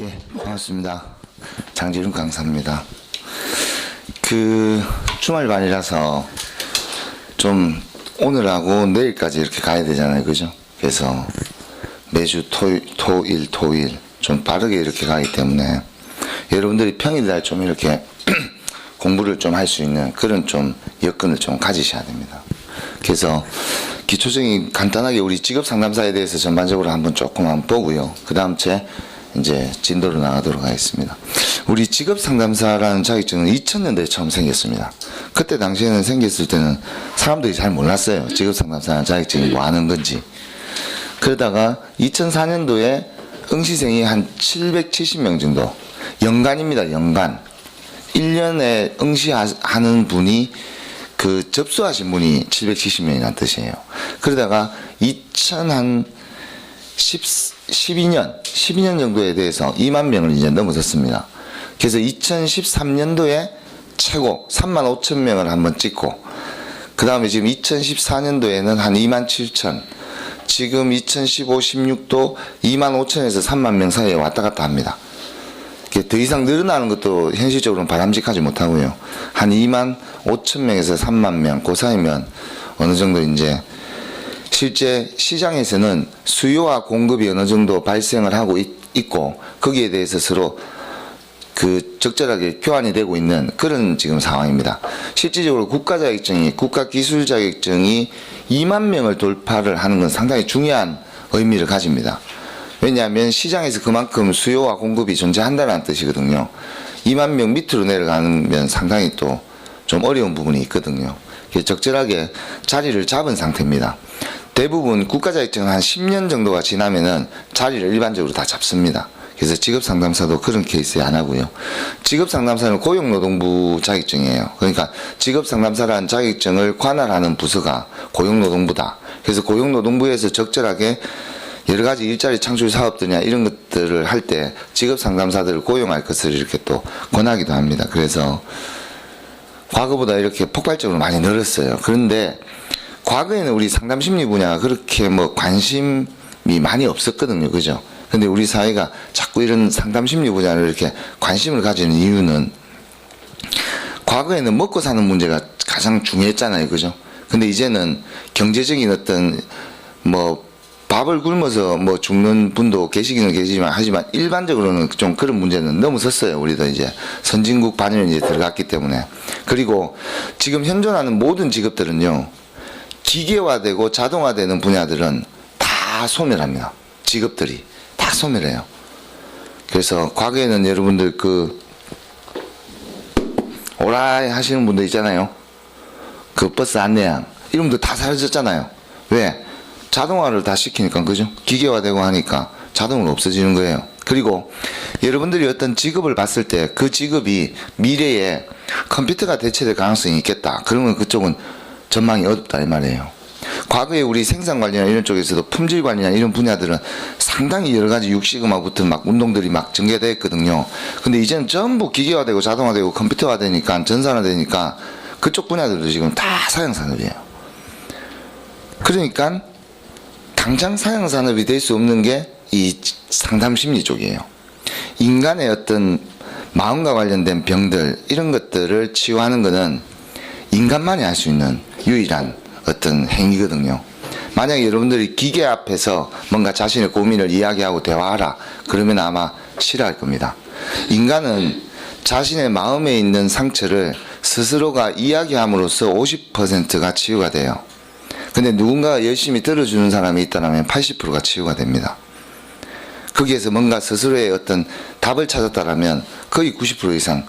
예, 반갑습니다. 장지훈 강사입니다. 주말반이라서 좀 오늘하고 내일까지 이렇게 가야 되잖아요. 그죠? 그래서 매주 토일 좀 빠르게 이렇게 가기 때문에 여러분들이 평일날 좀 이렇게 공부를 좀 할 수 있는 그런 좀 여건을 좀 가지셔야 됩니다. 그래서 기초적인 간단하게 우리 직업 상담사에 대해서 전반적으로 한번 조금 보고요. 그 다음 이제 진도로 나가도록 하겠습니다. 우리 직업 상담사라는 자격증은 2000년대에 처음 생겼습니다. 그때 당시에는 생겼을 때는 사람들이 잘 몰랐어요. 직업 상담사라는 자격증이 뭐 하는 건지. 그러다가 2004년도에 응시생이 한 770명 정도, 연간입니다. 연간 1년에 응시하는 분이 접수하신 분이 770명이라는 뜻이에요. 그러다가 12년 정도에 대해서 2만 명을 이제 넘어섰습니다. 그래서 2013년도에 최고 3만 5천 명을 한번 찍고, 그 다음에 지금 2014년도에는 한 2만 7천, 지금 2015, 16도 2만 5천에서 3만 명 사이에 왔다 갔다 합니다. 더 이상 늘어나는 것도 현실적으로는 바람직하지 못하고요. 한 2만 5천 명에서 3만 명, 그 사이면 어느 정도 이제 실제 시장에서는 수요와 공급이 어느 정도 발생을 하고 있고, 거기에 대해서 서로 적절하게 교환이 되고 있는 그런 지금 상황입니다. 실질적으로 국가기술자격증이 2만 명을 돌파를 하는 건 상당히 중요한 의미를 가집니다. 왜냐하면 시장에서 그만큼 수요와 공급이 존재한다는 뜻이거든요. 2만 명 밑으로 내려가면 상당히 또 좀 어려운 부분이 있거든요. 적절하게 자리를 잡은 상태입니다. 대부분 국가자격증은 한 10년 정도가 지나면은 자리를 일반적으로 다 잡습니다. 그래서 직업상담사도 그런 케이스에 안 하고요. 직업상담사는 고용노동부 자격증이에요. 그러니까 직업상담사라는 자격증을 관할하는 부서가 고용노동부다. 그래서 고용노동부에서 적절하게 여러 가지 일자리 창출 사업들이나 이런 것들을 할 때 직업상담사들을 고용할 것을 이렇게 또 권하기도 합니다. 그래서 과거보다 이렇게 폭발적으로 많이 늘었어요. 그런데 과거에는 우리 상담심리 분야가 그렇게 관심이 많이 없었거든요. 그죠? 근데 우리 사회가 자꾸 이런 상담심리 분야를 이렇게 관심을 가지는 이유는, 과거에는 먹고 사는 문제가 가장 중요했잖아요. 그죠? 근데 이제는 경제적인 어떤 밥을 굶어서 죽는 분도 계시기는 계시지만, 하지만 일반적으로는 좀 그런 문제는 넘어섰어요. 우리도 이제 선진국 반열에 이제 들어갔기 때문에. 그리고 지금 현존하는 모든 직업들은요, 기계화되고 자동화되는 분야들은 다 소멸합니다. 직업들이 다 소멸해요. 그래서 과거에는 여러분들 오라이 하시는 분들 있잖아요. 버스 안내양 이런 분들 다 사라졌잖아요. 왜? 자동화를 다 시키니까. 그죠? 기계화되고 하니까 자동으로 없어지는 거예요. 그리고 여러분들이 어떤 직업을 봤을 때 그 직업이 미래에 컴퓨터가 대체될 가능성이 있겠다. 그러면 그쪽은 전망이 어둡다 이 말이에요. 과거에 우리 생산관리나 이런 쪽에서도 품질관리나 이런 분야들은 상당히 여러 가지 육시그마부터 운동들이 전개되었거든요. 근데 이제는 전부 기계화되고 자동화되고 컴퓨터화되니까, 전산화되니까 그쪽 분야들도 지금 다 사양산업이에요. 그러니까 당장 사양산업이 될 수 없는 게 이 상담심리 쪽이에요. 인간의 어떤 마음과 관련된 병들, 이런 것들을 치유하는 것은 인간만이 할 수 있는 유일한 어떤 행위거든요. 만약에 여러분들이 기계 앞에서 뭔가 자신의 고민을 이야기하고 대화하라 그러면 아마 싫어할 겁니다. 인간은 자신의 마음에 있는 상처를 스스로가 이야기함으로써 50%가 치유가 돼요. 근데 누군가가 열심히 들어주는 사람이 있다면 80%가 치유가 됩니다. 거기에서 뭔가 스스로의 어떤 답을 찾았다면 거의 90% 이상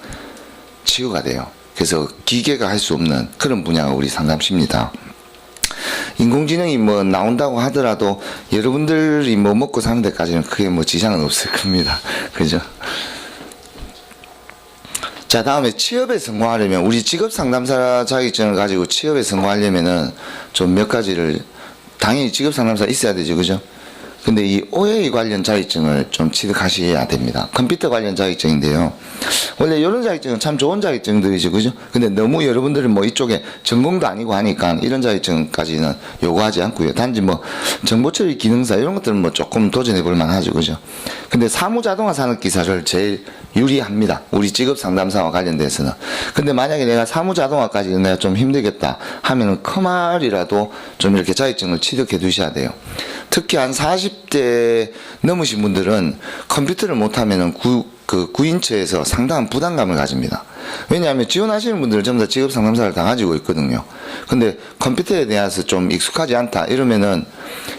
치유가 돼요. 그래서 기계가 할 수 없는 그런 분야가 우리 상담심리다. 인공지능이 나온다고 하더라도 여러분들이 먹고 사는 데까지는 크게 지장은 없을 겁니다. 그죠? 자, 다음에 취업에 성공하려면, 우리 직업상담사 자격증을 가지고 취업에 성공하려면은 좀 몇 가지를, 당연히 직업상담사 있어야 되죠. 그죠? 근데 이 OA 관련 자격증을 좀 취득하셔야 됩니다. 컴퓨터 관련 자격증인데요. 원래 이런 자격증은 참 좋은 자격증들이죠, 그죠? 근데 너무 여러분들은 뭐 이쪽에 전공도 아니고 하니까 이런 자격증까지는 요구하지 않고요. 단지 뭐 정보처리 기능사 이런 것들은 뭐 조금 도전해 볼 만하죠, 그죠? 근데 사무자동화 산업기사를 제일 유리합니다. 우리 직업 상담사와 관련돼서는. 근데 만약에 내가 사무자동화까지 내가 좀 힘들겠다 하면은 커말이라도 좀 이렇게 자격증을 취득해 두셔야 돼요. 특히 한 40대 넘으신 분들은 컴퓨터를 못하면은 구인처에서 상당한 부담감을 가집니다. 왜냐하면 지원하시는 분들은 전부 다 직업 상담사를 다 가지고 있거든요. 근데 컴퓨터에 대해서 좀 익숙하지 않다 이러면은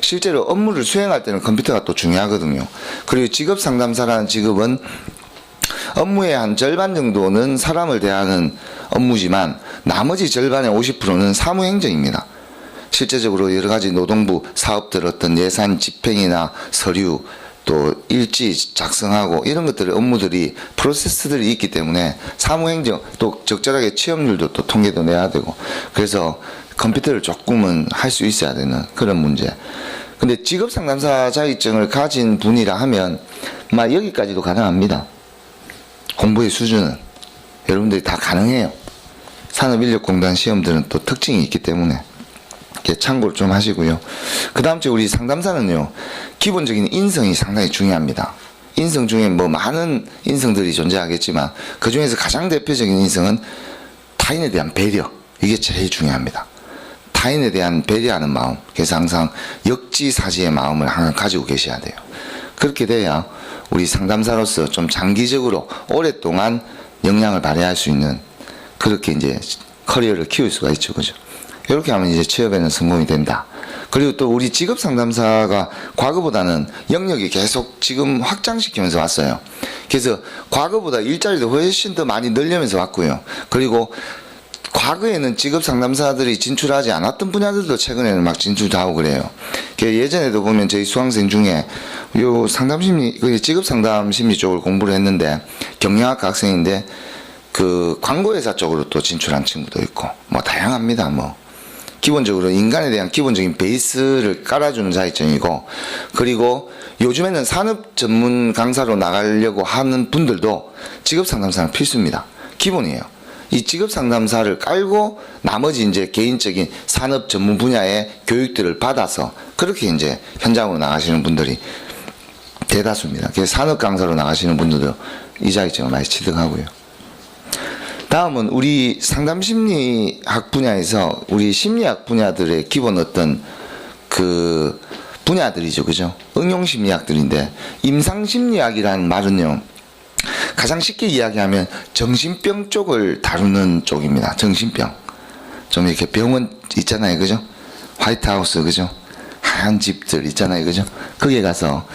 실제로 업무를 수행할 때는 컴퓨터가 또 중요하거든요. 그리고 직업 상담사라는 직업은 업무의 한 절반 정도는 사람을 대하는 업무지만 나머지 절반의 50%는 사무행정입니다. 실제적으로 여러 가지 노동부 사업들 어떤 예산 집행이나 서류 또 일지 작성하고 이런 것들의 업무들이 프로세스들이 있기 때문에 사무행정 또 적절하게 취업률도 또 통계도 내야 되고 그래서 컴퓨터를 조금은 할 수 있어야 되는 그런 문제. 근데 직업상담사 자격증을 가진 분이라 하면 막 여기까지도 가능합니다. 공부의 수준은 여러분들이 다 가능해요. 산업인력공단 시험들은 또 특징이 있기 때문에 참고를 좀 하시고요. 그 다음 주에 우리 상담사는요, 기본적인 인성이 상당히 중요합니다. 인성 중에 뭐 많은 인성들이 존재하겠지만 그 중에서 가장 대표적인 인성은 타인에 대한 배려. 이게 제일 중요합니다. 타인에 대한 배려하는 마음. 그래서 항상 역지사지의 마음을 항상 가지고 계셔야 돼요. 그렇게 돼야 우리 상담사로서 좀 장기적으로 오랫동안 역량을 발휘할 수 있는 그렇게 이제 커리어를 키울 수가 있죠. 그죠? 이렇게 하면 이제 취업에는 성공이 된다. 그리고 또 우리 직업 상담사가 과거보다는 영역이 계속 지금 확장시키면서 왔어요. 그래서 과거보다 일자리도 훨씬 더 많이 늘려면서 왔고요. 그리고 과거에는 직업 상담사들이 진출하지 않았던 분야들도 최근에는 막 진출도 하고 그래요. 예전에도 보면 저희 수강생 중에 요 상담심리, 직업 상담심리 쪽을 공부를 했는데 경영학과 학생인데 그 광고회사 쪽으로 또 진출한 친구도 있고 뭐 다양합니다. 뭐 기본적으로 인간에 대한 기본적인 베이스를 깔아주는 자격증이고 그리고 요즘에는 산업 전문 강사로 나가려고 하는 분들도 직업 상담사는 필수입니다. 기본이에요. 이 직업 상담사를 깔고 나머지 이제 개인적인 산업 전문 분야의 교육들을 받아서 그렇게 이제 현장으로 나가시는 분들이 대다수입니다. 그래서 산업 강사로 나가시는 분들도 이 자격증을 많이 취득하고요. 다음은 우리 상담심리학 분야에서 우리 심리학 분야들의 기본 어떤 그 분야들이죠. 그죠? 응용심리학들인데 임상심리학이라는 말은요. 가장 쉽게 이야기하면 정신병 쪽을 다루는 쪽입니다. 정신병. 좀 이렇게 병원 있잖아요. 그죠? 화이트하우스. 그죠? 하얀 집들 있잖아요. 그죠? 거기에 가서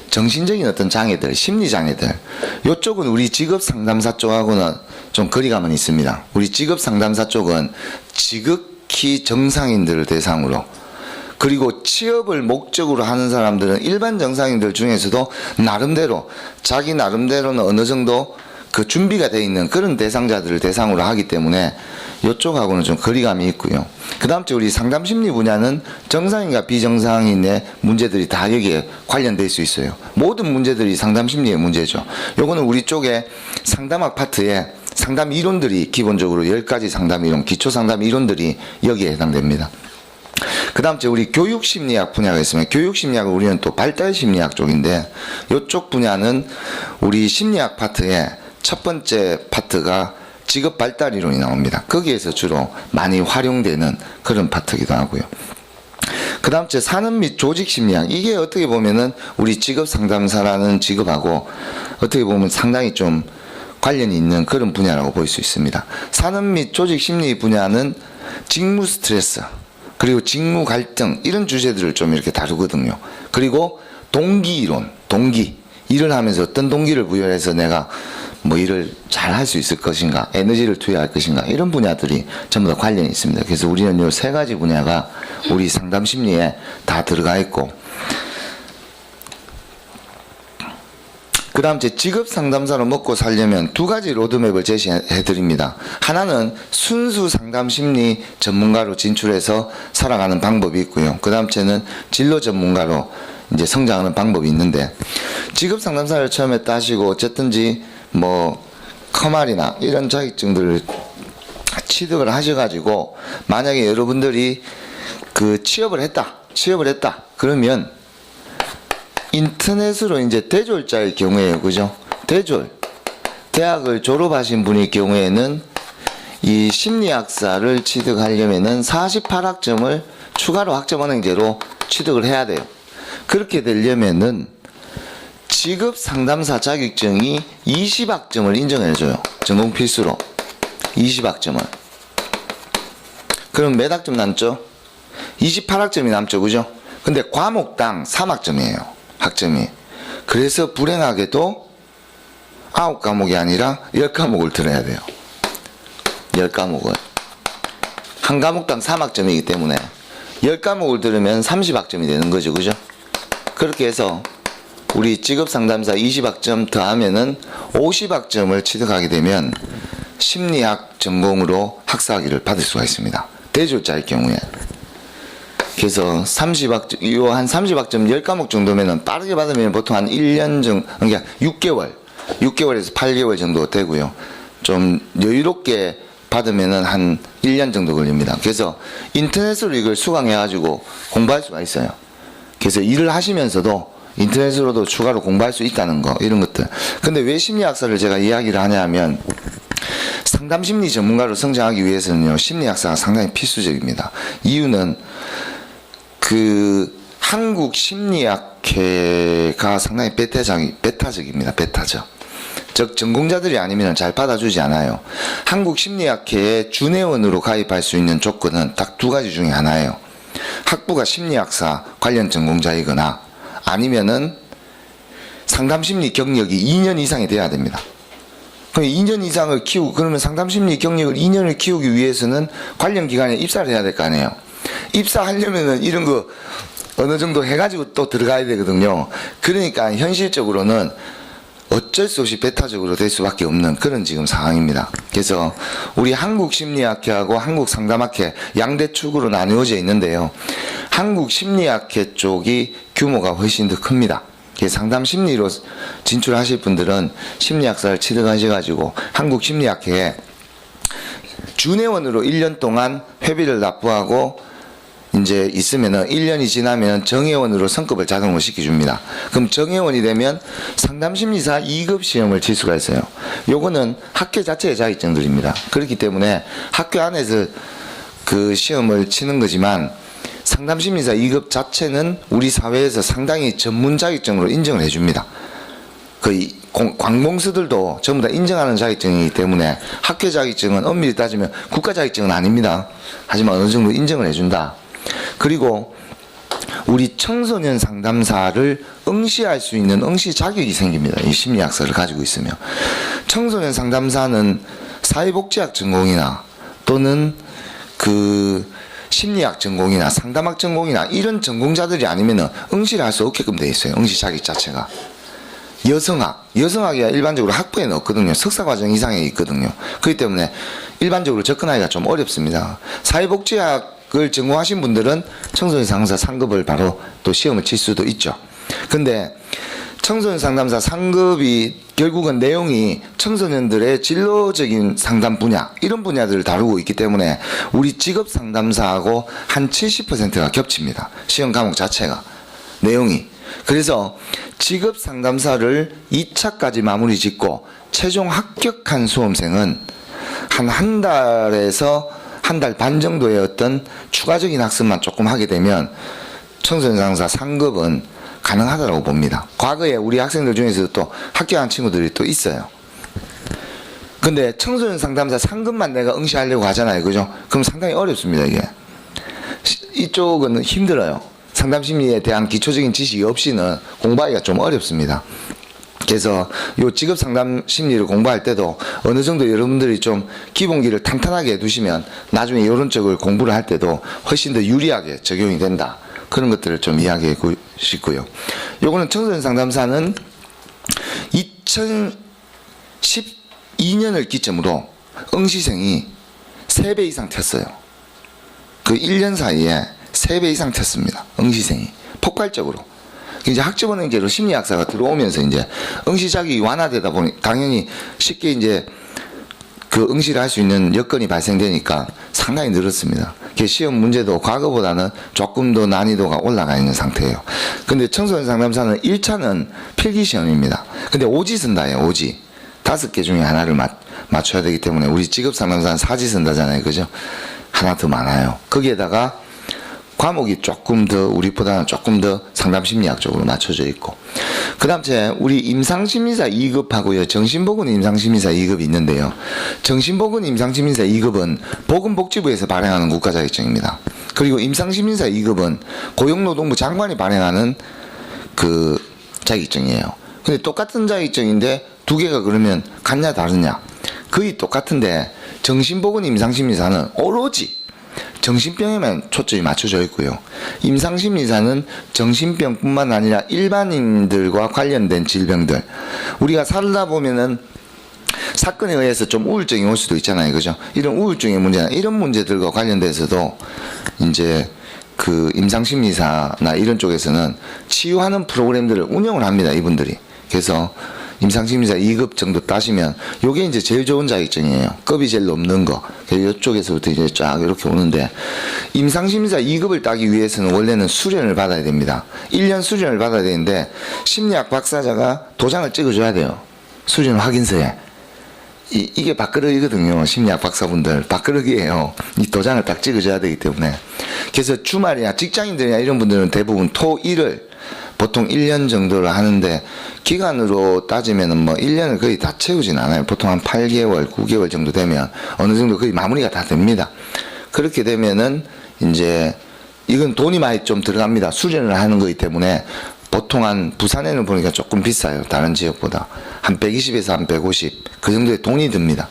정신적인 어떤 장애들, 심리장애들 요쪽은 우리 직업상담사 쪽하고는 좀 거리감은 있습니다. 우리 직업상담사 쪽은 지극히 정상인들을 대상으로 그리고 취업을 목적으로 하는 사람들은 일반 정상인들 중에서도 나름대로 자기 나름대로는 어느 정도 그 준비가 되어 있는 그런 대상자들을 대상으로 하기 때문에 이쪽하고는 좀 거리감이 있고요. 그 다음 주 우리 상담심리 분야는 정상인과 비정상인의 문제들이 다 여기에 관련될 수 있어요. 모든 문제들이 상담심리의 문제죠. 요거는 우리 쪽에 상담학 파트에 상담 이론들이 기본적으로 10가지 상담 이론, 기초 상담 이론들이 여기에 해당됩니다. 그 다음 주 우리 교육심리학 분야가 있으면 교육심리학은 우리는 또 발달심리학 쪽인데 이쪽 분야는 우리 심리학 파트에 첫 번째 파트가 직업 발달 이론이 나옵니다. 거기에서 주로 많이 활용되는 그런 파트이기도 하고요. 그 다음 주 산업 및 조직 심리학. 이게 어떻게 보면은 우리 직업 상담사라는 직업하고 어떻게 보면 상당히 좀 관련이 있는 그런 분야라고 볼 수 있습니다. 산업 및 조직 심리 분야는 직무 스트레스 그리고 직무 갈등 이런 주제들을 좀 이렇게 다루거든요. 그리고 동기 이론, 동기. 일을 하면서 어떤 동기를 부여해서 내가 뭐 일을 잘 할 수 있을 것인가, 에너지를 투여할 것인가 이런 분야들이 전부 다 관련이 있습니다. 그래서 우리는 요 3가지 분야가 우리 상담 심리에 다 들어가 있고 그 다음 제 직업 상담사로 먹고 살려면 2가지 로드맵을 제시해 드립니다. 하나는 순수 상담 심리 전문가로 진출해서 살아가는 방법이 있고요. 그 다음 채는 진로 전문가로 이제 성장하는 방법이 있는데, 직업 상담사를 처음에 따시고 어쨌든지 뭐 커말이나 이런 자격증들을 취득을 하셔가지고 만약에 여러분들이 그 취업을 했다 그러면 인터넷으로 이제 대졸자의 경우에요, 그죠? 대학을 졸업하신 분의 경우에는 이 심리학사를 취득하려면은 48학점을 추가로 학점은행제로 취득을 해야 돼요. 그렇게 되려면은 직업 상담사 자격증이 20학점을 인정해줘요. 전공 필수로 20학점을. 그럼 몇 학점 남죠? 28학점이 남죠, 그죠? 근데 과목당 3학점이에요, 학점이. 그래서 불행하게도 9과목이 아니라 10과목을 들어야 돼요. 10과목을. 한 과목당 3학점이기 때문에 10과목을 들으면 30학점이 되는 거죠, 그죠? 그렇게 해서 우리 직업상담사 20학점 더하면은 50학점을 취득하게 되면 심리학 전공으로 학사학위를 받을 수가 있습니다. 대졸자의 경우에. 그래서 30학점, 한 30학점 10과목 정도면은 빠르게 받으면 보통 한 1년 정도, 그러니까 6개월에서 8개월 정도 되고요. 좀 여유롭게 받으면은 한 1년 정도 걸립니다. 그래서 인터넷으로 이걸 수강해가지고 공부할 수가 있어요. 그래서 일을 하시면서도 인터넷으로도 추가로 공부할 수 있다는 거, 이런 것들. 근데 왜 심리학사를 제가 이야기를 하냐면, 상담심리 전문가로 성장하기 위해서는요, 심리학사가 상당히 필수적입니다. 이유는 그 한국 심리학회가 상당히 베타적입니다. 베타적. 즉 전공자들이 아니면 잘 받아주지 않아요. 한국 심리학회에 준회원으로 가입할 수 있는 조건은 딱 두 가지 중에 하나예요. 학부가 심리학사 관련 전공자이거나 아니면은 상담심리 경력이 2년 이상이 돼야 됩니다. 그럼 2년 이상을 키우고, 그러면 상담심리 경력을 2년을 키우기 위해서는 관련 기관에 입사를 해야 될 거 아니에요. 입사하려면은 이런 거 어느 정도 해가지고 또 들어가야 되거든요. 그러니까 현실적으로는 어쩔 수 없이 베타적으로 될 수밖에 없는 그런 지금 상황입니다. 그래서 우리 한국심리학회하고 한국상담학회 양대 축으로 나누어져 있는데요. 한국심리학회 쪽이 규모가 훨씬 더 큽니다. 상담심리로 진출하실 분들은 심리학사를 취득하셔가지고 한국심리학회에 준회원으로 1년 동안 회비를 납부하고 이제 있으면은 1년이 지나면 정회원으로 성급을 자동으로 시켜줍니다. 그럼 정회원이 되면 상담심리사 2급 시험을 칠 수가 있어요. 요거는 학교 자체의 자격증들입니다. 그렇기 때문에 학교 안에서 그 시험을 치는 거지만 상담심리사 2급 자체는 우리 사회에서 상당히 전문 자격증으로 인정을 해줍니다. 거의 관공서들도 전부 다 인정하는 자격증이기 때문에 학교 자격증은 엄밀히 따지면 국가 자격증은 아닙니다. 하지만 어느 정도 인정을 해준다. 그리고 우리 청소년 상담사를 응시할 수 있는 응시 자격이 생깁니다. 이 심리학사를 가지고 있으면. 청소년 상담사는 사회복지학 전공이나 또는 그 심리학 전공이나 상담학 전공이나 이런 전공자들이 아니면 응시를 할 수 없게끔 되어 있어요. 응시 자격 자체가. 여성학이 일반적으로 학부에는 없거든요. 석사과정 이상에 있거든요. 그렇기 때문에 일반적으로 접근하기가 좀 어렵습니다. 사회복지학을 전공하신 분들은 청소년 상담사 상급을 바로 또 시험을 칠 수도 있죠. 근데 청소년 상담사 상급이 결국은 내용이 청소년들의 진로적인 상담 분야, 이런 분야들을 다루고 있기 때문에 우리 직업 상담사하고 한 70%가 겹칩니다. 시험 과목 자체가. 내용이. 그래서 직업 상담사를 2차까지 마무리 짓고 최종 합격한 수험생은 한 달에서 한 달 반 정도의 어떤 추가적인 학습만 조금 하게 되면 청소년 상담사 상급은 가능하다고 봅니다. 과거에 우리 학생들 중에서도 또 합격한 친구들이 또 있어요. 근데 청소년 상담사 상급만 내가 응시하려고 하잖아요. 그죠? 그럼 상당히 어렵습니다, 이게. 이쪽은 힘들어요. 상담심리에 대한 기초적인 지식이 없이는 공부하기가 좀 어렵습니다. 그래서 요 직업 상담 심리를 공부할 때도 어느 정도 여러분들이 좀 기본기를 탄탄하게 해두시면 나중에 이런 쪽을 공부를 할 때도 훨씬 더 유리하게 적용이 된다. 그런 것들을 좀 이야기해 싶고요. 요거는 청소년 상담사는 2012년을 기점으로 응시생이 3배 이상 튀었어요. 그 1년 사이에 3배 이상 튀었습니다. 응시생이. 폭발적으로. 이제 학점은행제로 심리학사가 들어오면서 이제 응시 자격이 완화되다 보니 당연히 쉽게 이제 그 응시를 할 수 있는 여건이 발생되니까 상당히 늘었습니다. 시험 문제도 과거보다는 조금 더 난이도가 올라가 있는 상태예요. 근데 청소년 상담사는 1차는 필기시험입니다. 근데 오지 쓴다예요, 오지. 5개 중에 하나를 맞춰야 되기 때문에 우리 직업 상담사는 사지 쓴다잖아요. 그죠? 하나 더 많아요. 거기에다가 과목이 조금 더 우리보다는 조금 더 상담심리학 쪽으로 맞춰져 있고, 그 다음 우리 임상심리사 2급하고요 정신보건 임상심리사 2급이 있는데요. 정신보건 임상심리사 2급은 보건복지부에서 발행하는 국가자격증입니다. 그리고 임상심리사 2급은 고용노동부 장관이 발행하는 그 자격증이에요. 근데 똑같은 자격증인데 두 개가 그러면 같냐 다르냐? 거의 똑같은데 정신보건 임상심리사는 오로지 정신병에만 초점이 맞춰져 있고요. 임상심리사는 정신병뿐만 아니라 일반인들과 관련된 질병들, 우리가 살다 보면은 사건에 의해서 좀 우울증이 올 수도 있잖아요. 그죠? 이런 우울증의 문제나 이런 문제들과 관련돼서도 이제 그 임상심리사나 이런 쪽에서는 치유하는 프로그램들을 운영을 합니다. 이분들이. 그래서 임상심리사 2급 정도 따시면 요게 이제 제일 좋은 자격증이에요. 급이 제일 높는 거. 이쪽에서부터 이제 쫙 이렇게 오는데, 임상심리사 2급을 따기 위해서는 원래는 수련을 받아야 됩니다. 1년 수련을 받아야 되는데 심리학 박사자가 도장을 찍어줘야 돼요. 수련 확인서에. 이게 밥그릇이거든요. 심리학 박사분들 밥그릇이에요. 이 도장을 딱 찍어줘야 되기 때문에. 그래서 주말이나 직장인들이나 이런 분들은 대부분 토, 일을 보통 1년 정도를 하는데, 기간으로 따지면은 뭐 1년을 거의 다 채우진 않아요. 보통 한 8개월, 9개월 정도 되면 어느 정도 거의 마무리가 다 됩니다. 그렇게 되면은 이제 이건 돈이 많이 좀 들어갑니다. 수련을 하는 거기 때문에 보통 한 부산에는 보니까 조금 비싸요. 다른 지역보다. 한 120에서 한 150. 그 정도의 돈이 듭니다.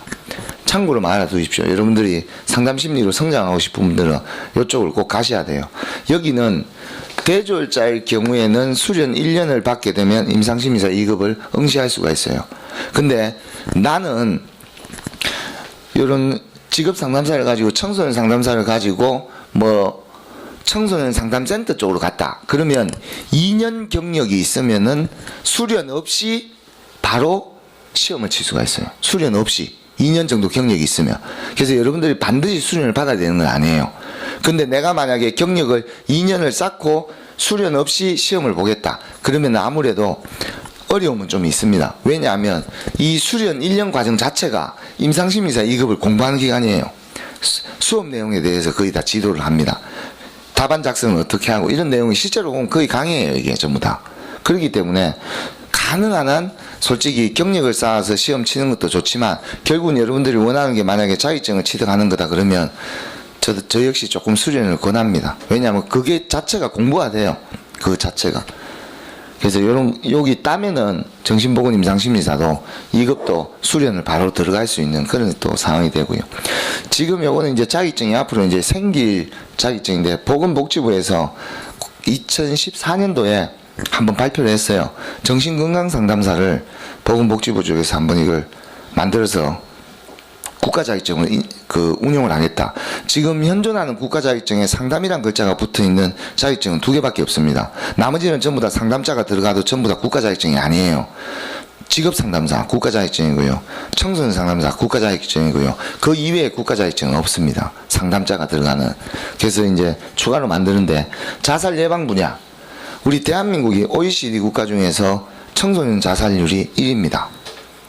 참고로 알아두십시오. 여러분들이 상담심리로 성장하고 싶은 분들은 이쪽으로 꼭 가셔야 돼요. 여기는 대졸자일 경우에는 수련 1년을 받게 되면 임상심리사 2급을 응시할 수가 있어요. 근데 나는 이런 직업 상담사를 가지고 청소년 상담사를 가지고 뭐 청소년 상담센터 쪽으로 갔다. 그러면 2년 경력이 있으면은 수련 없이 바로 시험을 칠 수가 있어요. 수련 없이 2년 정도 경력이 있으면. 그래서 여러분들이 반드시 수련을 받아야 되는 건 아니에요. 근데 내가 만약에 경력을 2년을 쌓고 수련 없이 시험을 보겠다. 그러면 아무래도 어려움은 좀 있습니다. 왜냐하면 이 수련 1년 과정 자체가 임상심리사 2급을 공부하는 기간이에요. 수업 내용에 대해서 거의 다 지도를 합니다. 답안 작성을 어떻게 하고 이런 내용이 실제로 보면 거의 강해요. 이게 전부 다. 그렇기 때문에 가능한 한 솔직히 경력을 쌓아서 시험 치는 것도 좋지만, 결국은 여러분들이 원하는 게 만약에 자격증을 취득하는 거다 그러면 저 역시 조금 수련을 권합니다. 왜냐하면 그게 자체가 공부가 돼요. 그 자체가. 그래서 여기 따면은 정신보건 임상심리사도 2급도 수련을 바로 들어갈 수 있는 그런 또 상황이 되고요. 지금 요거는 이제 자격증이 앞으로 이제 생길 자격증인데, 보건복지부에서 2014년도에 한번 발표를 했어요. 정신건강상담사를 보건복지부 쪽에서 한번 이걸 만들어서 국가자격증을 운용을 하겠다. 지금 현존하는 국가자격증에 상담이란 글자가 붙어있는 자격증은 2개밖에 없습니다. 나머지는 전부 다 상담자가 들어가도 전부 다 국가자격증이 아니에요. 직업상담사 국가자격증이고요. 청소년 상담사 국가자격증이고요. 그 이외에 국가자격증은 없습니다. 상담자가 들어가는. 그래서 이제 추가로 만드는데, 자살 예방 분야. 우리 대한민국이 OECD 국가 중에서 청소년 자살률이 1위입니다.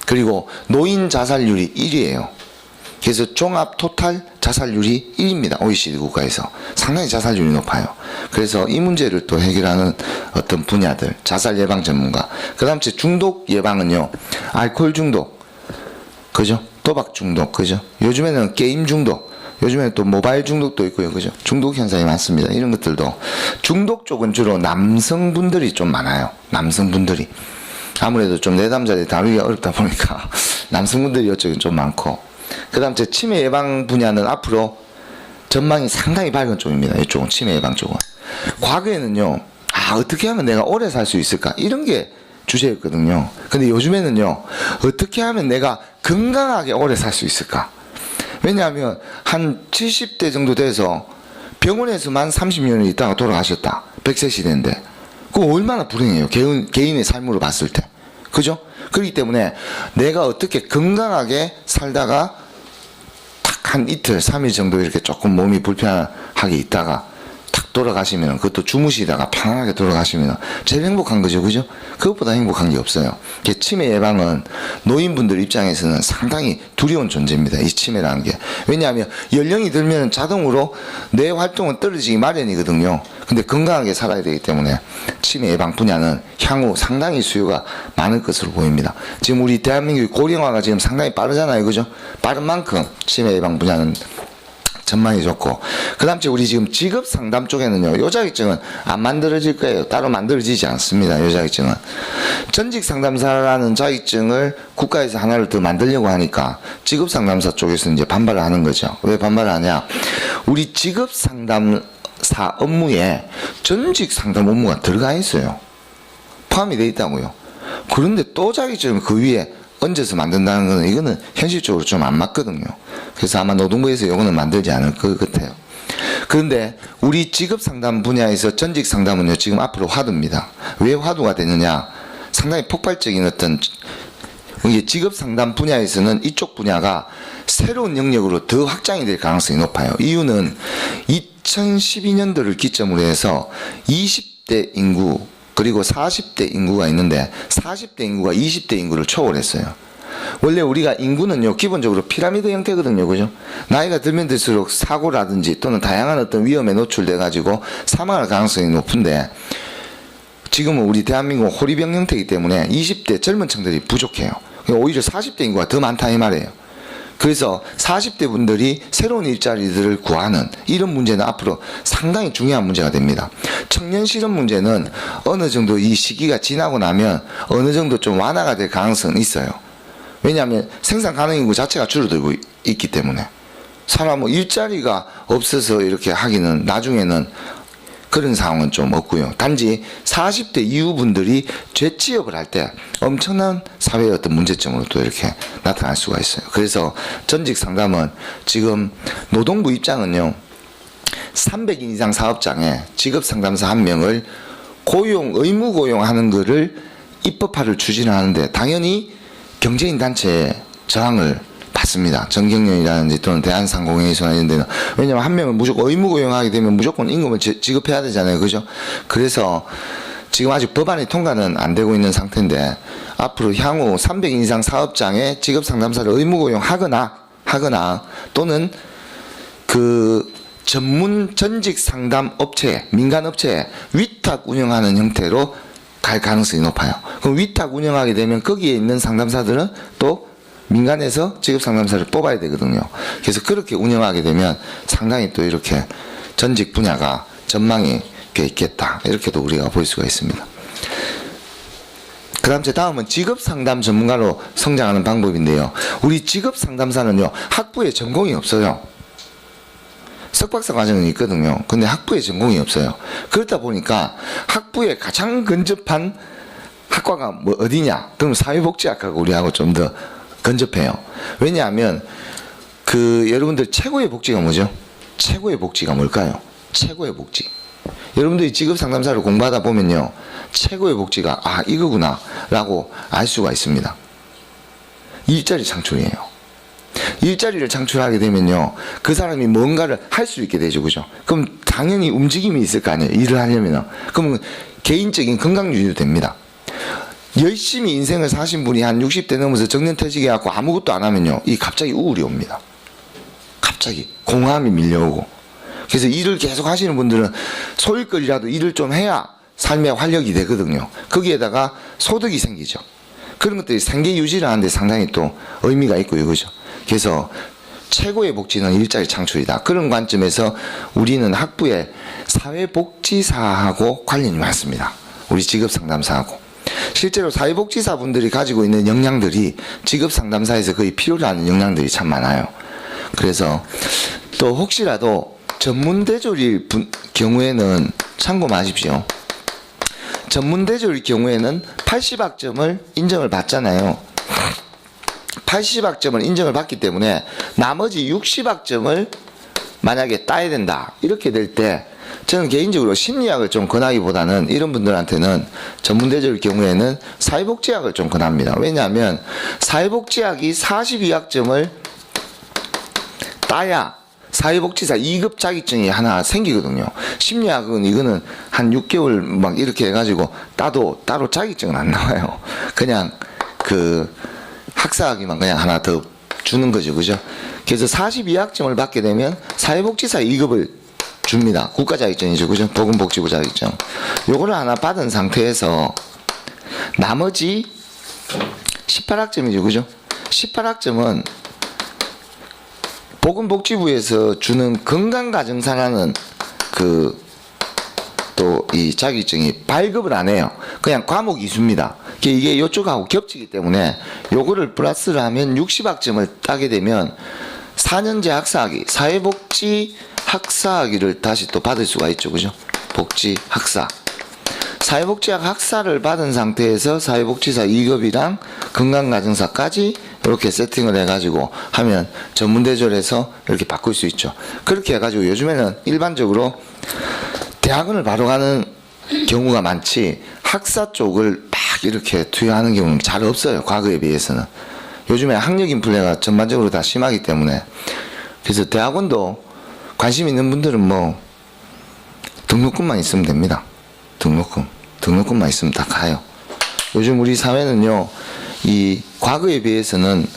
그리고 노인 자살률이 1위예요. 그래서 종합 토탈 자살률이 1위입니다. OECD 국가에서. 상당히 자살률이 높아요. 그래서 이 문제를 또 해결하는 어떤 분야들, 자살 예방 전문가. 그 다음 중독 예방은요, 알코올 중독, 그죠? 도박 중독, 그죠? 요즘에는 게임 중독, 요즘에는 또 모바일 중독도 있고요, 그죠? 중독 현상이 많습니다. 이런 것들도. 중독 쪽은 주로 남성분들이 좀 많아요. 남성분들이. 아무래도 좀 내담자들이 다루기가 어렵다 보니까 남성분들이 이쪽은 좀 많고, 그 다음 치매 예방 분야는 앞으로 전망이 상당히 밝은 쪽입니다. 이쪽은 치매 예방 쪽은. 과거에는요, 어떻게 하면 내가 오래 살 수 있을까, 이런 게 주제였거든요. 근데 요즘에는요, 어떻게 하면 내가 건강하게 오래 살 수 있을까. 왜냐하면 한 70대 정도 돼서 병원에서만 30년을 있다가 돌아가셨다. 100세 시대인데 그거 얼마나 불행해요. 개인의 삶으로 봤을 때. 그죠? 그렇기 때문에 내가 어떻게 건강하게 살다가 딱 한 이틀, 3일 정도 이렇게 조금 몸이 불편하게 있다가 탁 돌아가시면, 그것도 주무시다가 편안하게 돌아가시면 제일 행복한 거죠. 그죠? 그것보다 행복한 게 없어요. 치매 예방은 노인분들 입장에서는 상당히 두려운 존재입니다. 이 치매라는 게. 왜냐하면 연령이 들면 자동으로 뇌 활동은 떨어지기 마련이거든요. 근데 건강하게 살아야 되기 때문에 치매 예방 분야는 향후 상당히 수요가 많을 것으로 보입니다. 지금 우리 대한민국의 고령화가 지금 상당히 빠르잖아요. 그죠? 빠른 만큼 치매 예방 분야는 전망이 좋고, 그 다음 우리 지금 직업 상담 쪽에는요, 요 자격증은 안 만들어질 거예요. 따로 만들어지지 않습니다. 요 자격증은. 전직 상담사라는 자격증을 국가에서 하나를 더 만들려고 하니까 직업 상담사 쪽에서 이제 반발을 하는 거죠. 왜 반발을 하냐? 우리 직업 상담사 업무에 전직 상담 업무가 들어가 있어요. 포함이 되어 있다고요. 그런데 또 자격증을 그 위에 얹어서 만든다는 거는 이거는 현실적으로 좀 안 맞거든요. 그래서 아마 노동부에서 이거는 만들지 않을 것 같아요. 그런데 우리 직업 상담 분야에서 전직 상담은요, 지금 앞으로 화두입니다. 왜 화두가 되느냐? 상당히 폭발적인 어떤 직업 상담 분야에서는 이쪽 분야가 새로운 영역으로 더 확장이 될 가능성이 높아요. 이유는 2012년도를 기점으로 해서 20대 인구 그리고 40대 인구가 있는데 40대 인구가 20대 인구를 초월했어요. 원래 우리가 인구는요, 기본적으로 피라미드 형태거든요. 그죠? 나이가 들면 들수록 사고라든지 또는 다양한 어떤 위험에 노출돼 가지고 사망할 가능성이 높은데, 지금은 우리 대한민국은 호리병 형태이기 때문에 20대 젊은 층들이 부족해요. 오히려 40대 인구가 더 많다 이 말이에요. 그래서 40대 분들이 새로운 일자리들을 구하는 이런 문제는 앞으로 상당히 중요한 문제가 됩니다. 청년 실업 문제는 어느 정도 이 시기가 지나고 나면 어느 정도 좀 완화가 될 가능성은 있어요. 왜냐하면 생산 가능 인구 자체가 줄어들고 있기 때문에 사람 일자리가 없어서 이렇게 하기는 나중에는 그런 상황은 좀 없고요. 단지 40대 이후 분들이 재취업을 할 때 엄청난 사회의 어떤 문제점으로 또 이렇게 나타날 수가 있어요. 그래서 전직 상담은 지금 노동부 입장은요, 300인 이상 사업장에 직업 상담사 1명을 의무 고용하는 것을 입법화를 추진하는데 당연히 경제인 단체의 저항을 받습니다. 정경련이라든지 또는 대한상공회의소나 이런 데는. 왜냐하면 한 명을 무조건 의무 고용하게 되면 무조건 임금을 지급해야 되잖아요. 그죠? 그래서 지금 아직 법안이 통과는 안 되고 있는 상태인데, 앞으로 향후 300인 이상 사업장에 직업 상담사를 의무 고용하거나 또는 그 전문 전직 상담 업체, 민간 업체에 위탁 운영하는 형태로 갈 가능성이 높아요. 그럼 위탁 운영하게 되면 거기에 있는 상담사들은 또 민간에서 직업 상담사를 뽑아야 되거든요. 그래서 그렇게 운영하게 되면 상당히 또 이렇게 전직 분야가 전망이 꽤 있겠다. 이렇게도 우리가 볼 수가 있습니다. 그 다음은 직업 상담 전문가로 성장하는 방법인데요. 우리 직업 상담사는요, 학부에 전공이 없어요. 석박사 과정은 있거든요. 근데 학부에 전공이 없어요. 그렇다 보니까 학부에 가장 근접한 학과가 뭐 어디냐? 그럼 사회복지학과가 우리하고 좀 더 근접해요. 왜냐하면 여러분들 최고의 복지가 뭐죠? 최고의 복지가 뭘까요? 최고의 복지. 여러분들이 직업 상담사를 공부하다 보면요, 최고의 복지가 이거구나 라고 알 수가 있습니다. 일자리 창출이에요. 일자리를 창출하게 되면요, 그 사람이 뭔가를 할 수 있게 되죠. 그죠? 그럼 당연히 움직임이 있을 거 아니에요. 일을 하려면. 그러면 개인적인 건강 유지도 됩니다. 열심히 인생을 사신 분이 한 60대 넘어서 정년퇴직해갖고 아무것도 안 하면요, 갑자기 우울이 옵니다. 갑자기 공허함이 밀려오고. 그래서 일을 계속 하시는 분들은 소일거리라도 일을 좀 해야 삶의 활력이 되거든요. 거기에다가 소득이 생기죠. 그런 것들이 생계 유지를 하는데 상당히 또 의미가 있고요. 그죠? 그래서 최고의 복지는 일자리 창출이다. 그런 관점에서 우리는 학부에 사회복지사하고 관련이 많습니다. 우리 직업상담사하고. 실제로 사회복지사 분들이 가지고 있는 역량들이 직업상담사에서 거의 필요로 하는 역량들이 참 많아요. 그래서 또 혹시라도 전문대졸일 경우에는 참고 마십시오. 전문대졸일 경우에는 80학점을 인정을 받잖아요. 80학점을 인정을 받기 때문에 나머지 60학점을 만약에 따야 된다. 이렇게 될 때 저는 개인적으로 심리학을 좀 권하기보다는 이런 분들한테는 전문대졸 경우에는 사회복지학을 좀 권합니다. 왜냐하면 사회복지학이 42학점을 따야 사회복지사 2급 자격증이 하나 생기거든요. 심리학은 이거는 한 6개월 막 이렇게 해가지고 따도 따로 자격증은 안 나와요. 그냥 그 학사학위만 그냥 하나 더 주는 거죠. 그죠? 그래서 42학점을 받게 되면 사회복지사 2급을 줍니다. 국가 자격증이죠. 그죠? 보건복지부 자격증. 요거를 하나 받은 상태에서 나머지 18학점이죠. 그죠? 18학점은 보건복지부에서 주는 건강가정사라는 또 이 자격증이 발급을 안 해요. 그냥 과목 이수입니다. 이게 이쪽하고 겹치기 때문에 요거를 플러스를 하면 60학점을 따게 되면 4년제 학사학위, 사회복지 학사학위를 다시 또 받을 수가 있죠. 그죠? 복지 학사. 사회복지학 학사를 받은 상태에서 사회복지사 2급이랑 건강가정사까지 이렇게 세팅을 해가지고 하면 전문대졸에서 이렇게 바꿀 수 있죠. 그렇게 해가지고 요즘에는 일반적으로 대학원을 바로 가는 경우가 많지 학사 쪽을 막 이렇게 투여하는 경우는 잘 없어요. 과거에 비해서는. 요즘에 학력 인플레가 전반적으로 다 심하기 때문에. 그래서 대학원도 관심 있는 분들은 뭐 등록금만 있으면 됩니다. 등록금만 있으면 다 가요. 요즘 우리 사회는요, 이 과거에 비해서는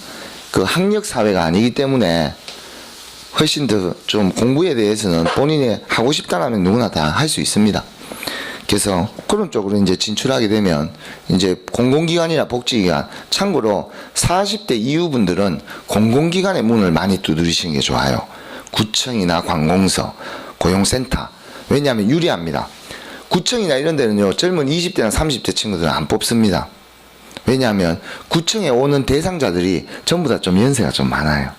그 학력 사회가 아니기 때문에 훨씬 더 좀 공부에 대해서는 본인이 하고 싶다라면 누구나 다 할 수 있습니다. 그래서 그런 쪽으로 이제 진출하게 되면 이제 공공기관이나 복지기관, 참고로 40대 이후 분들은 공공기관의 문을 많이 두드리시는 게 좋아요. 구청이나 관공서, 고용센터. 왜냐하면 유리합니다. 구청이나 이런 데는요, 젊은 20대나 30대 친구들은 안 뽑습니다. 왜냐하면 구청에 오는 대상자들이 전부 다 좀 연세가 좀 많아요.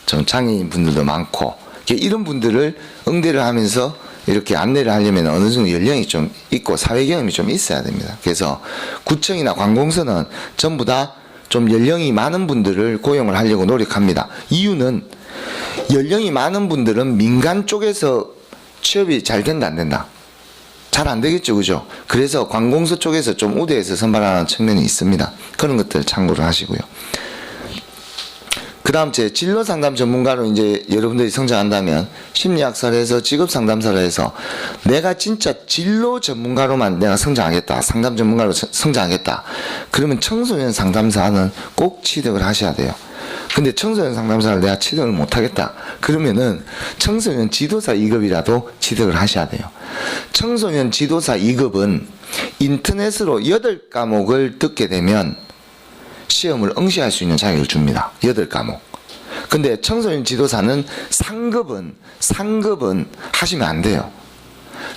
좀 장애인 분들도 많고, 이런 분들을 응대를 하면서 이렇게 안내를 하려면 어느 정도 연령이 좀 있고 사회 경험이 좀 있어야 됩니다. 그래서 구청이나 관공서는 전부 다 좀 연령이 많은 분들을 고용을 하려고 노력합니다. 이유는 연령이 많은 분들은 민간 쪽에서 취업이 잘 된다 안 된다? 잘 안 되겠죠. 그죠? 그래서 관공서 쪽에서 좀 우대해서 선발하는 측면이 있습니다. 그런 것들 참고를 하시고요. 그 다음 제 진로상담 전문가로 이제 여러분들이 성장한다면 심리학사를 해서 직업상담사를 해서 내가 진짜 진로 전문가로만 내가 성장하겠다. 상담 전문가로 성장하겠다. 그러면 청소년 상담사는 꼭 취득을 하셔야 돼요. 근데 청소년 상담사를 내가 취득을 못하겠다. 그러면은 청소년 지도사 2급이라도 취득을 하셔야 돼요. 청소년 지도사 2급은 인터넷으로 8과목을 듣게 되면 시험을 응시할 수 있는 자격을 줍니다. 8과목. 근데 청소년 지도사는 상급은 하시면 안 돼요.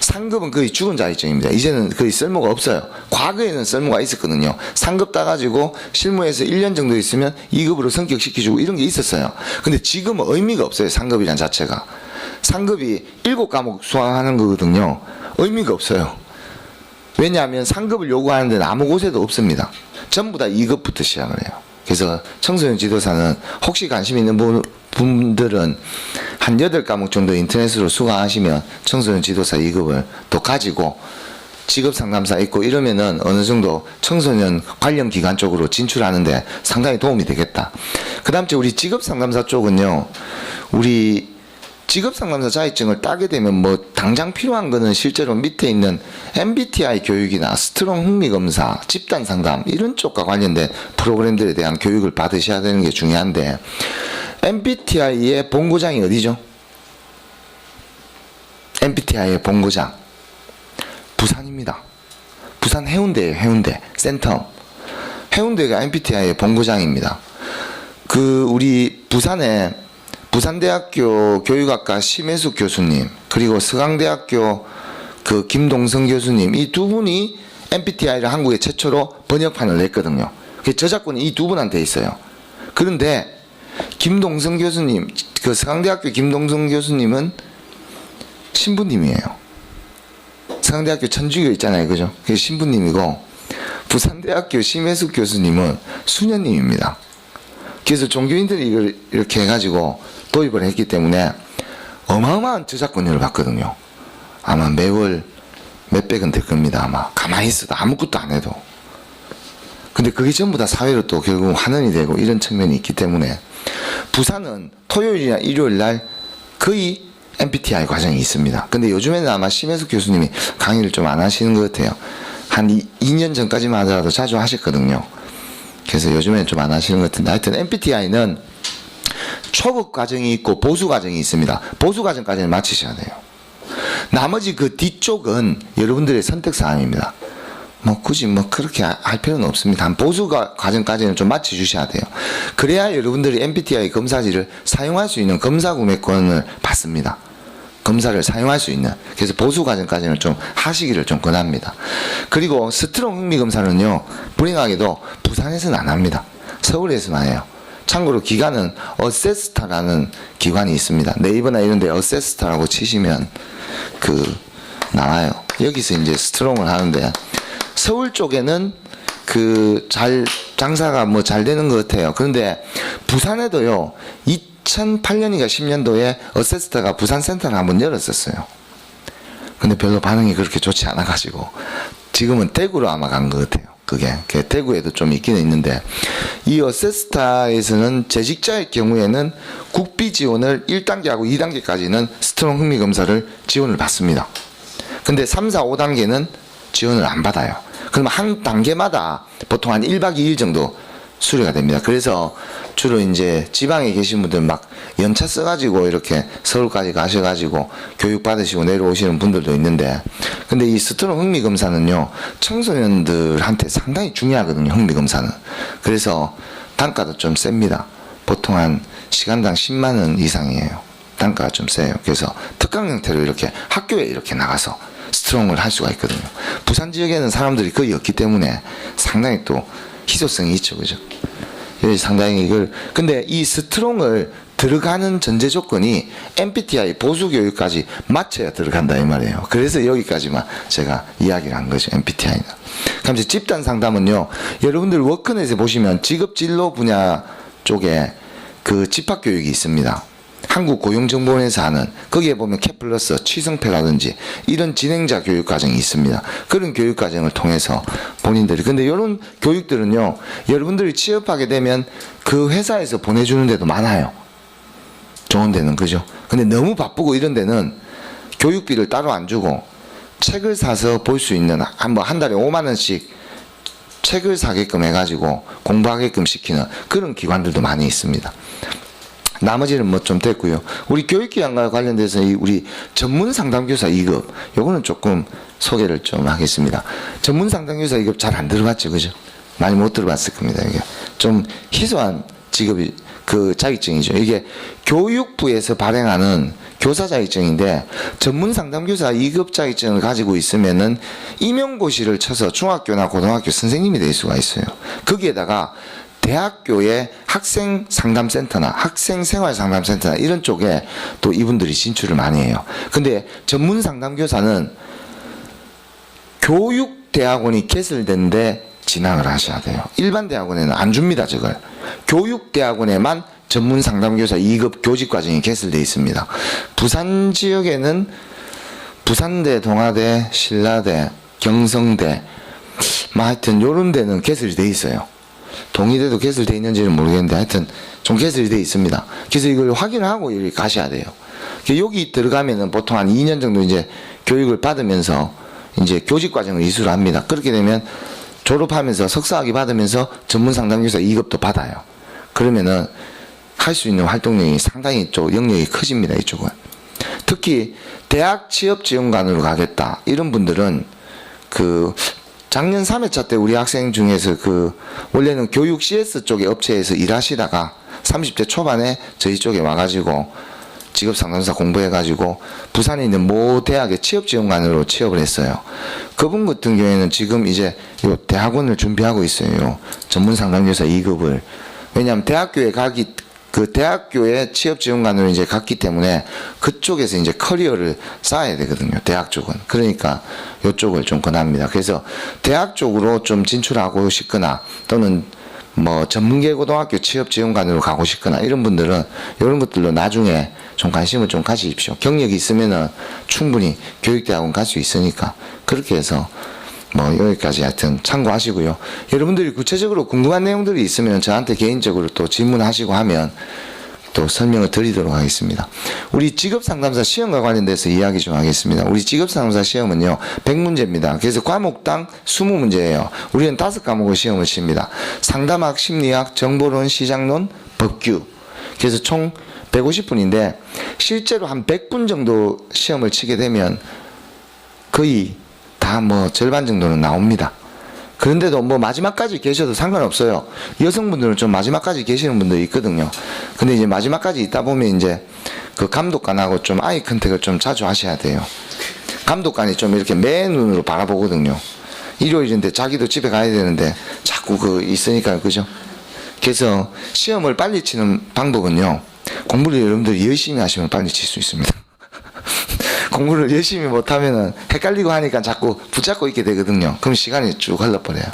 상급은 거의 죽은 자격증입니다. 이제는 거의 쓸모가 없어요. 과거에는 쓸모가 있었거든요. 상급 따가지고 실무에서 1년 정도 있으면 2급으로 성격시켜주고 이런 게 있었어요. 근데 지금은 의미가 없어요. 상급이란 자체가. 상급이 7과목 수강하는 거거든요. 의미가 없어요. 왜냐하면 상급을 요구하는 데는 아무 곳에도 없습니다. 전부 다 2급부터 시작을 해요. 그래서 청소년 지도사는 혹시 관심 있는 분들은 한 8과목 정도 인터넷으로 수강하시면 청소년 지도사 2급을 또 가지고 직업 상담사 있고 이러면은 어느 정도 청소년 관련 기관 쪽으로 진출하는데 상당히 도움이 되겠다. 그 다음 우리 직업 상담사 쪽은요, 우리 직업상담사 자격증을 따게 되면 뭐 당장 필요한 거는 실제로 밑에 있는 MBTI 교육이나 스트롱 흥미검사, 집단상담 이런 쪽과 관련된 프로그램들에 대한 교육을 받으셔야 되는 게 중요한데 MBTI의 본고장이 어디죠? MBTI의 본고장 부산입니다. 부산 해운대예요. 해운대 센터. 해운대가 MBTI의 본고장입니다. 우리 부산에 부산대학교 교육학과 심혜숙 교수님, 그리고 서강대학교 김동성 교수님, 이 두 분이 MBTI를 한국에 최초로 번역판을 냈거든요. 저작권이 이 두 분한테 있어요. 그런데 김동성 교수님, 서강대학교 김동성 교수님은 신부님이에요. 서강대학교 천주교 있잖아요. 그죠? 그게 신부님이고, 부산대학교 심혜숙 교수님은 수녀님입니다. 그래서 종교인들이 이걸 이렇게 해가지고 도입을 했기 때문에 어마어마한 저작권료를 받거든요. 아마 매월 몇백은 될 겁니다. 아마 가만히 있어도 아무것도 안 해도. 근데 그게 전부 다 사회로 또 결국 환원이 되고 이런 측면이 있기 때문에 부산은 토요일이나 일요일 날 거의 MBTI 과정이 있습니다. 근데 요즘에는 아마 심혜숙 교수님이 강의를 좀 안 하시는 것 같아요. 한 2년 전까지만 하더라도 자주 하셨거든요. 그래서 요즘에는 좀 안 하시는 것 같은데 하여튼 MBTI는 초급 과정이 있고 보수 과정이 있습니다. 보수 과정까지는 마치셔야 돼요. 나머지 그 뒤쪽은 여러분들의 선택 사항입니다. 뭐 굳이 뭐 그렇게 할 필요는 없습니다. 한 보수 과정까지는 좀 마쳐주셔야 돼요. 그래야 여러분들이 MBTI 검사지를 사용할 수 있는 검사 구매권을 받습니다. 검사를 사용할 수 있는. 그래서 보수 과정까지는 좀 하시기를 좀 권합니다. 그리고 스트롱 흥미 검사는요, 불행하게도 부산에서는 안 합니다. 서울에서만 해요. 참고로 기관은 어세스타라는 기관이 있습니다. 네이버나 이런 데 어세스타라고 치시면 나와요. 여기서 이제 스트롱을 하는데 서울 쪽에는 장사가 뭐 잘 되는 것 같아요. 그런데 부산에도요, 2008년인가 10년도에 어세스타가 부산 센터를 한번 열었었어요. 근데 별로 반응이 그렇게 좋지 않아가지고 지금은 대구로 아마 간 것 같아요. 그게 대구에도 좀 있기는 있는데, 이 어세스타에서는 재직자의 경우에는 국비 지원을 1단계하고 2단계까지는 스트롱 흥미 검사를 지원을 받습니다. 근데 3, 4, 5단계는 지원을 안 받아요. 그러면 한 단계마다 보통 한 1박 2일 정도 수료가 됩니다. 그래서 주로 이제 지방에 계신 분들 막 연차 써가지고 이렇게 서울까지 가셔가지고 교육 받으시고 내려오시는 분들도 있는데, 근데 이 스트롱 흥미 검사는요, 청소년들한테 상당히 중요하거든요. 흥미 검사는. 그래서 단가도 좀 셉니다. 보통 한 시간당 10만 원 이상이에요. 단가가 좀 세요. 그래서 특강 형태로 이렇게 학교에 이렇게 나가서 스트롱을 할 수가 있거든요. 부산 지역에는 사람들이 거의 없기 때문에 상당히 또 희소성이 있죠. 그죠? 상당히 근데 이 스트롱을 들어가는 전제 조건이 MBTI 보수 교육까지 마쳐야 들어간다 이 말이에요. 그래서 여기까지만 제가 이야기를 한 거죠. MBTI는. 그럼 이제 집단 상담은요, 여러분들 워크넷에 보시면 직업 진로 분야 쪽에 집합 교육이 있습니다. 한국고용정보원에서 하는, 거기에 보면 캐플러스, 취승패라든지 이런 진행자 교육과정이 있습니다. 그런 교육과정을 통해서 본인들이, 근데 이런 교육들은요, 여러분들이 취업하게 되면 그 회사에서 보내주는 데도 많아요. 좋은 데는. 그죠? 근데 너무 바쁘고 이런 데는 교육비를 따로 안 주고 책을 사서 볼 수 있는, 한 달에 5만 원씩 책을 사게끔 해가지고 공부하게끔 시키는 그런 기관들도 많이 있습니다. 나머지는 뭐 좀 됐고요. 우리 교육기관과 관련돼서 우리 전문 상담교사 2급, 요거는 조금 소개를 좀 하겠습니다. 전문 상담교사 2급 잘 안 들어봤죠, 그죠? 많이 못 들어봤을 겁니다. 이게 좀 희소한 직업이 자격증이죠. 이게 교육부에서 발행하는 교사 자격증인데, 전문 상담교사 2급 자격증을 가지고 있으면은 임용고시를 쳐서 중학교나 고등학교 선생님이 될 수가 있어요. 거기에다가 대학교의 학생 상담센터나 학생 생활 상담센터나 이런 쪽에 또 이분들이 진출을 많이 해요. 근데 전문 상담교사는 교육대학원이 개설된데 진학을 하셔야 돼요. 일반 대학원에는 안 줍니다, 저걸. 교육대학원에만 전문 상담교사 2급 교직과정이 개설되어 있습니다. 부산 지역에는 부산대, 동아대, 신라대, 경성대, 하여튼 요런 데는 개설이 되어 있어요. 동의대도 개설되어 있는지는 모르겠는데 하여튼 좀 개설이 되어 있습니다. 그래서 이걸 확인하고 여기 가셔야 돼요. 여기 들어가면은 보통 한 2년 정도 이제 교육을 받으면서 이제 교직 과정을 이수를 합니다. 그렇게 되면 졸업하면서 석사학위 받으면서 전문 상담교사 2급도 받아요. 그러면은 할 수 있는 활동량이 상당히 좀 영역이 커집니다. 이쪽은. 특히 대학 취업 지원관으로 가겠다 이런 분들은 작년 3회차 때 우리 학생 중에서 원래는 교육 CS 쪽의 업체에서 일하시다가 30대 초반에 저희 쪽에 와가지고 직업상담사 공부해가지고 부산에 있는 모 대학의 취업지원관으로 취업을 했어요. 그분 같은 경우에는 지금 이제 요 대학원을 준비하고 있어요. 전문상담교사 2급을. 왜냐하면 대학교에 대학교에 취업지원관으로 이제 갔기 때문에 그쪽에서 이제 커리어를 쌓아야 되거든요. 대학 쪽은. 그러니까 이쪽을 좀 권합니다. 그래서 대학 쪽으로 좀 진출하고 싶거나 또는 뭐 전문계 고등학교 취업지원관으로 가고 싶거나 이런 분들은 이런 것들로 나중에 좀 관심을 좀 가지십시오. 경력이 있으면은 충분히 교육대학원 갈 수 있으니까 그렇게 해서 뭐 여기까지 하여튼 참고하시고요. 여러분들이 구체적으로 궁금한 내용들이 있으면 저한테 개인적으로 또 질문하시고 하면 또 설명을 드리도록 하겠습니다. 우리 직업상담사 시험과 관련돼서 이야기 좀 하겠습니다. 우리 직업상담사 시험은요 100문제입니다. 그래서 과목당 20문제예요. 우리는 5과목을 시험을 칩니다. 상담학, 심리학, 정보론, 시장론, 법규. 그래서 총 150분인데 실제로 한 100분 정도 시험을 치게 되면 거의 다 뭐 절반 정도는 나옵니다. 그런데도 뭐 마지막까지 계셔도 상관없어요. 여성분들은 좀 마지막까지 계시는 분들이 있거든요. 근데 이제 마지막까지 있다 보면 이제 그 감독관하고 좀 아이 컨택을 좀 자주 하셔야 돼요. 감독관이 좀 이렇게 맨 눈으로 바라보거든요. 일요일인데 자기도 집에 가야 되는데 자꾸 그 있으니까요. 그죠? 그래서 시험을 빨리 치는 방법은요. 공부를 여러분들이 열심히 하시면 빨리 칠 수 있습니다. 공부를 열심히 못하면은 헷갈리고 하니까 자꾸 붙잡고 있게 되거든요. 그럼 시간이 쭉 흘러버려요.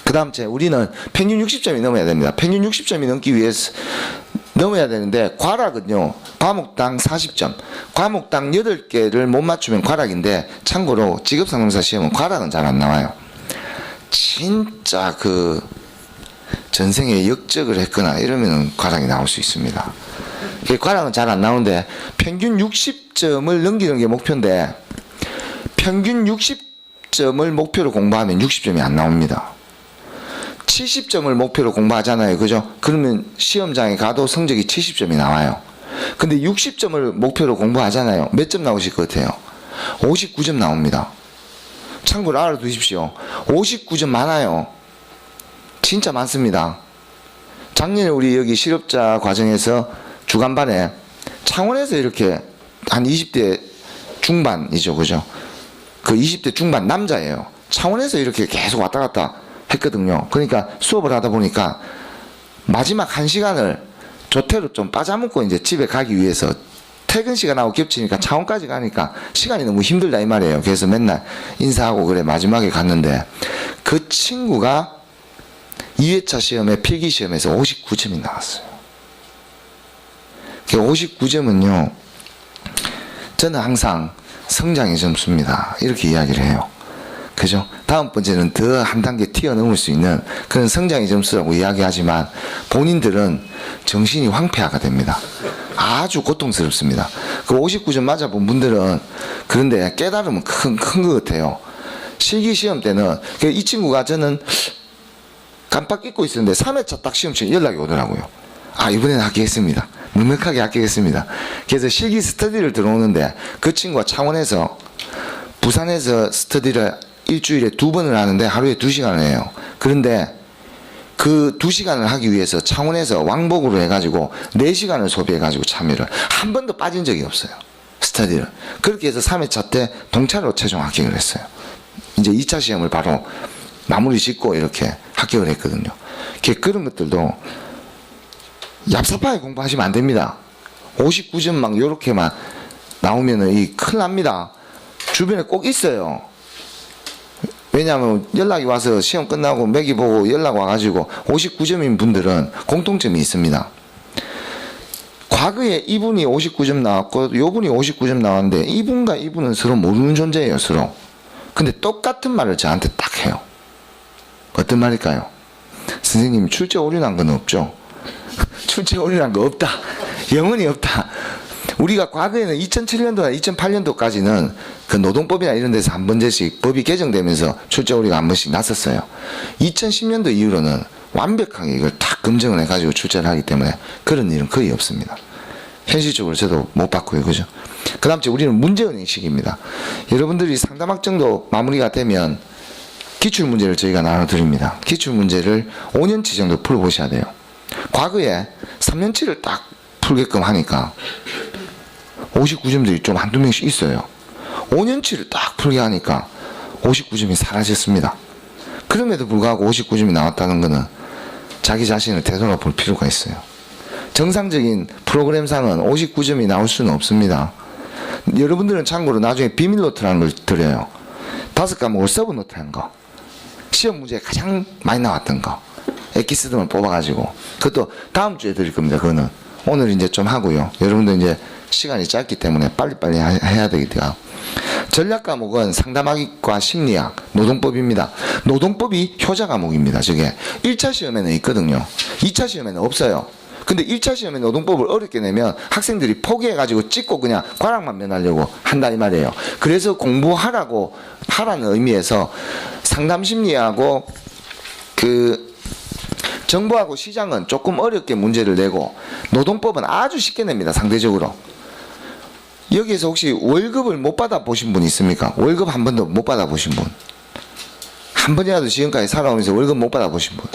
그 다음 우리는 평균 60점이 넘어야 됩니다. 평균 60점이 넘기 위해서 넘어야 되는데 과락은요. 과목당 40점. 과목당 8개를 못 맞추면 과락인데 참고로 직업상담사 시험은 과락은 잘 안 나와요. 진짜 그 전생에 역적을 했거나 이러면 과락이 나올 수 있습니다. 과락은 잘 안 나오는데 평균 60점을 넘기는 게 목표인데 평균 60점을 목표로 공부하면 60점이 안 나옵니다. 70점을 목표로 공부하잖아요. 그죠? 그러면 시험장에 가도 성적이 70점이 나와요. 근데 60점을 목표로 공부하잖아요. 몇 점 나오실 것 같아요? 59점 나옵니다. 참고로 알아두십시오. 59점 많아요. 진짜 많습니다. 작년에 우리 여기 실업자 과정에서 주간반에 창원에서 이렇게 한 20대 중반이죠. 그죠? 그 20대 중반 남자예요. 창원에서 이렇게 계속 왔다 갔다 했거든요. 그러니까 수업을 하다 보니까 마지막 1시간을 조퇴로 좀 빠져먹고 이제 집에 가기 위해서 퇴근 시간하고 겹치니까 창원까지 가니까 시간이 너무 힘들다 이 말이에요. 그래서 맨날 인사하고 그래 마지막에 갔는데 그 친구가 2회차 시험에 필기시험에서 59점이 나왔어요. 59점은요 저는 항상 성장의 점수입니다 이렇게 이야기를 해요. 그죠? 다음 번째는 더 한 단계 뛰어넘을 수 있는 그런 성장의 점수라고 이야기하지만 본인들은 정신이 황폐화가 됩니다. 아주 고통스럽습니다. 그 59점 맞아본 분들은 그런데 깨달음은 큰 것 같아요. 실기시험 때는 이 친구가 저는 깜빡 잊고 있었는데 3회차 딱 시험 치고 연락이 오더라고요. 아 이번에는 합격했습니다. 넉넉하게 합격했습니다. 그래서 실기 스터디를 들어오는데 그 친구가 창원에서 부산에서 스터디를 일주일에 2번을 하는데 하루에 2시간을 해요. 그런데 그 2시간을 하기 위해서 창원에서 왕복으로 해가지고 4시간을 소비해가지고 참여를 한 번도 빠진 적이 없어요. 스터디를. 그렇게 해서 3회차 때 동차로 최종 합격을 했어요. 이제 2차 시험을 바로 마무리 짓고 이렇게 합격을 했거든요. 그런 것들도 얍삽하게 공부하시면 안 됩니다. 59점 막 요렇게만 나오면은 큰일 납니다. 주변에 꼭 있어요. 왜냐하면 연락이 와서 시험 끝나고 매기 보고 연락 와가지고 59점인 분들은 공통점이 있습니다. 과거에 이분이 59점 나왔고 요분이 59점 나왔는데 이분과 이분은 서로 모르는 존재예요. 서로. 근데 똑같은 말을 저한테 딱 해요. 어떤 말일까요? 선생님 출제 오류난 건 없죠? 출제 오류난 거 없다. 영원히 없다. 우리가 과거에는 2007년도나 2008년도까지는 그 노동법이나 이런 데서 한 번씩 법이 개정되면서 출제 오류가 한 번씩 났었어요. 2010년도 이후로는 완벽하게 이걸 딱 검증을 해가지고 출제를 하기 때문에 그런 일은 거의 없습니다. 현실적으로 저도 못 봤고요. 그죠? 그 다음 우리는 문제은행식입니다. 여러분들이 상담학 정도 마무리가 되면 기출문제를 저희가 나눠드립니다. 기출문제를 5년치 정도 풀어보셔야 돼요. 과거에 3년치를 딱 풀게끔 하니까 59점들이 좀 한두 명씩 있어요. 5년치를 딱 풀게 하니까 59점이 사라졌습니다. 그럼에도 불구하고 59점이 나왔다는 것은 자기 자신을 되돌아볼 필요가 있어요. 정상적인 프로그램상은 59점이 나올 수는 없습니다. 여러분들은 참고로 나중에 비밀노트라는 걸 드려요. 5과목을 서브노트 한 거, 시험 문제에 가장 많이 나왔던 거, 엑기스 등을 뽑아가지고 그것도 다음 주에 드릴 겁니다. 그거는 오늘 이제 좀 하고요. 여러분들 이제 시간이 짧기 때문에 빨리빨리 해야 되겠다. 전략 과목은 상담학과 심리학, 노동법입니다. 노동법이 효자 과목입니다. 저게 1차 시험에는 있거든요. 2차 시험에는 없어요. 근데 1차 시험에 노동법을 어렵게 내면 학생들이 포기해가지고 찍고 그냥 과락만 면하려고 한다 이 말이에요. 그래서 공부하라고 하라는 의미에서 상담심리하고 그 정보하고 시장은 조금 어렵게 문제를 내고 노동법은 아주 쉽게 냅니다. 상대적으로. 여기에서 혹시 월급을 못 받아 보신 분 있습니까? 월급 한 번도 못 받아 보신 분? 한 번이라도 지금까지 살아오면서 월급 못 받아 보신 분?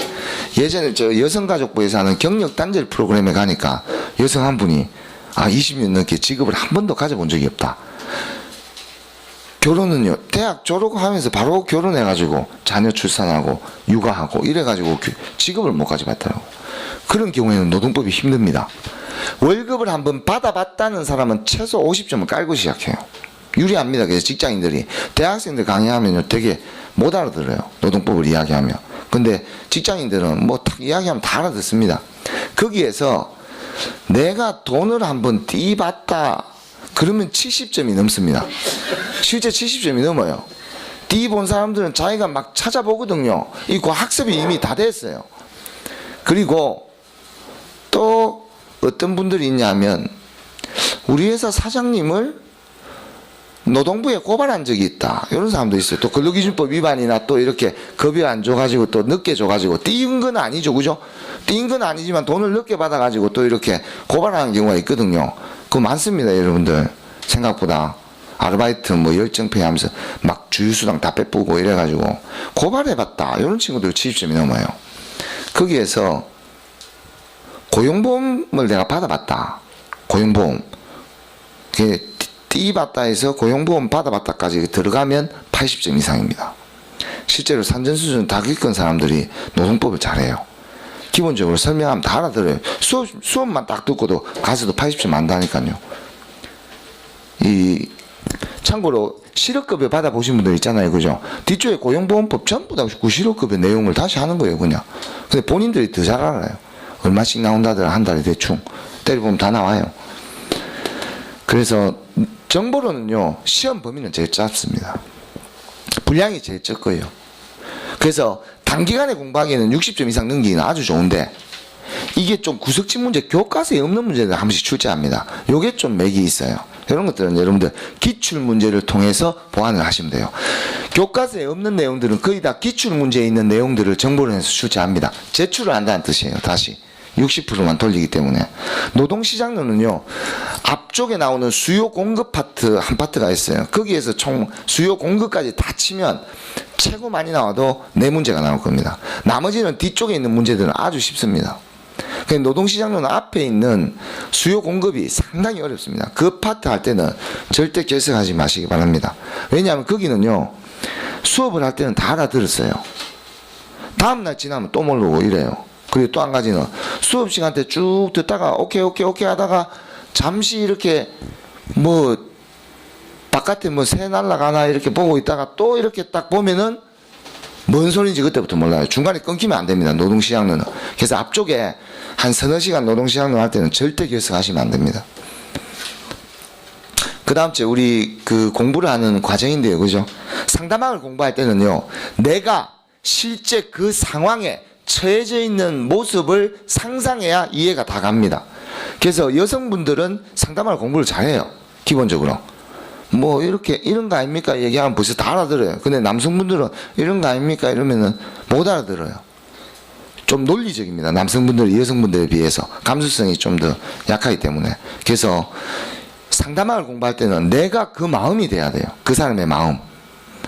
예전에 저 여성가족부에서 하는 경력 단절 프로그램에 가니까 여성 한 분이 20년 넘게 직업을 한 번도 가져본 적이 없다. 결혼은요, 대학 졸업하면서 바로 결혼해가지고 자녀 출산하고 육아하고 이래가지고 직업을 못 가져봤더라고. 그런 경우에는 노동법이 힘듭니다. 월급을 한번 받아봤다는 사람은 최소 50점을 깔고 시작해요. 유리합니다. 그래서 직장인들이 대학생들 강의하면요 되게 못 알아들어요. 노동법을 이야기하면. 근데 직장인들은 뭐 딱 이야기하면 다 알아듣습니다. 거기에서 내가 돈을 한번 띠봤다 그러면 70점이 넘습니다. 실제 70점이 넘어요. 띠 본 사람들은 자기가 막 찾아보거든요. 이 학습이 이미 다 됐어요. 그리고 또 어떤 분들이 있냐면 우리 회사 사장님을 노동부에 고발한 적이 있다. 이런 사람도 있어요. 또 근로기준법 위반이나 또 이렇게 급여 안 줘가지고 또 늦게 줘가지고 띄인 건 아니죠. 그죠? 띄인 건 아니지만 돈을 늦게 받아가지고 또 이렇게 고발하는 경우가 있거든요. 그거 많습니다. 여러분들. 생각보다. 아르바이트 뭐 열정페이 하면서 막 주휴수당 다 빼쁘고 이래가지고 고발해봤다. 이런 친구들 70점이 넘어요. 거기에서 고용보험을 내가 받아봤다. 고용보험. 그게 띠봤다 해서 고용보험 받아봤다까지 들어가면 80점 이상입니다. 실제로 산전수준 다 겪은 사람들이 노동법을 잘해요. 기본적으로 설명하면 다 알아들어요. 수업만 딱 듣고도 가서도 80점 안다니까요. 참고로 실업급여 받아보신 분들 있잖아요. 그죠? 뒤쪽에 고용보험법 전부 다 구실업급여 내용을 다시 하는 거예요. 그냥. 근데 본인들이 더 잘 알아요. 얼마씩 나온다더라 한 달에 대충. 때려보면 다 나와요. 그래서 정보로는요. 시험 범위는 제일 짧습니다. 분량이 제일 적고요. 그래서 단기간에 공부하기에는 60점 이상 넘기기는 아주 좋은데 이게 좀 구석진 문제, 교과서에 없는 문제들 한 번씩 출제합니다. 요게 좀 맥이 있어요. 이런 것들은 여러분들 기출 문제를 통해서 보완을 하시면 돼요. 교과서에 없는 내용들은 거의 다 기출 문제에 있는 내용들을 정보론에서 출제합니다. 제출을 한다는 뜻이에요. 다시 60%만 돌리기 때문에. 노동시장론은요 앞쪽에 나오는 수요 공급 파트 한 파트가 있어요. 거기에서 총 수요 공급까지 다 치면 최고 많이 나와도 4문제가 나올 겁니다. 나머지는 뒤쪽에 있는 문제들은 아주 쉽습니다. 노동시장론 앞에 있는 수요 공급이 상당히 어렵습니다. 그 파트 할 때는 절대 결석하지 마시기 바랍니다. 왜냐하면 거기는요 수업을 할 때는 다 알아들었어요. 다음날 지나면 또 모르고 이래요. 그리고 또 한 가지는 수업 시간 때 쭉 듣다가 오케이 하다가 잠시 이렇게 뭐 바깥에 뭐 새 날라가나 이렇게 보고 있다가 또 이렇게 딱 보면은 뭔 소리인지 그때부터 몰라요. 중간에 끊기면 안 됩니다. 노동시장론은. 그래서 앞쪽에 한 서너 시간 노동시장론 할 때는 절대 결석하시면 안 됩니다. 그 다음 주에 우리 그 공부를 하는 과정인데요. 그죠? 상담학을 공부할 때는요. 내가 실제 그 상황에 처해져 있는 모습을 상상해야 이해가 다 갑니다. 그래서 여성분들은 상담학을 공부를 잘해요. 기본적으로. 뭐 이렇게 이런 거 아닙니까 얘기하면 벌써 다 알아들어요. 근데 남성분들은 이런 거 아닙니까 이러면은 못 알아들어요. 좀 논리적입니다. 남성분들이 여성분들에 비해서 감수성이 좀 더 약하기 때문에. 그래서 상담학을 공부할 때는 내가 그 마음이 돼야 돼요. 그 사람의 마음.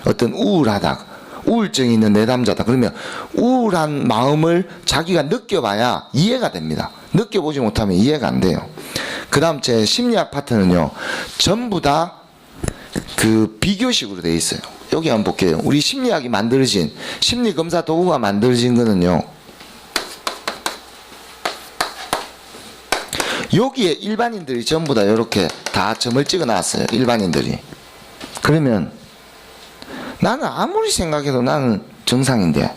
어떤 우울하다, 우울증이 있는 내담자다 그러면 우울한 마음을 자기가 느껴봐야 이해가 됩니다. 느껴보지 못하면 이해가 안 돼요. 그 다음 제 심리학 파트는요 전부 다 그 비교식으로 되어 있어요. 여기 한번 볼게요. 우리 심리학이 만들어진 심리검사 도구가 만들어진 거는요 여기에 일반인들이 전부 다 이렇게 다 점을 찍어 놨어요. 일반인들이. 그러면 나는 아무리 생각해도 나는 정상인데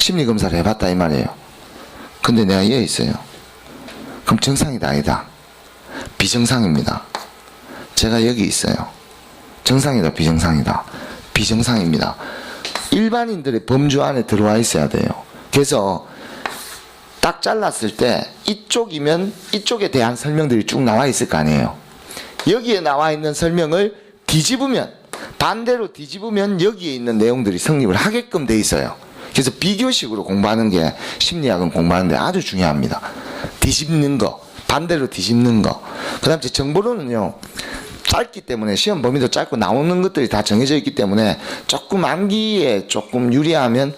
심리검사를 해봤다 이 말이에요. 근데 내가 얘 있어요. 그럼 정상이다 아니다? 비정상입니다. 제가 여기 있어요. 정상이다 비정상이다? 비정상입니다. 일반인들의 범주 안에 들어와 있어야 돼요. 그래서 딱 잘랐을 때 이쪽이면 이쪽에 대한 설명들이 쭉 나와 있을 거 아니에요. 여기에 나와 있는 설명을 뒤집으면, 반대로 뒤집으면 여기에 있는 내용들이 성립을 하게끔 돼 있어요. 그래서 비교식으로 공부하는 게 심리학은 공부하는데 아주 중요합니다. 뒤집는 거, 반대로 뒤집는 거. 그 다음에 정보론은요, 짧기 때문에 시험 범위도 짧고 나오는 것들이 다 정해져 있기 때문에 조금 암기에 조금 유리하면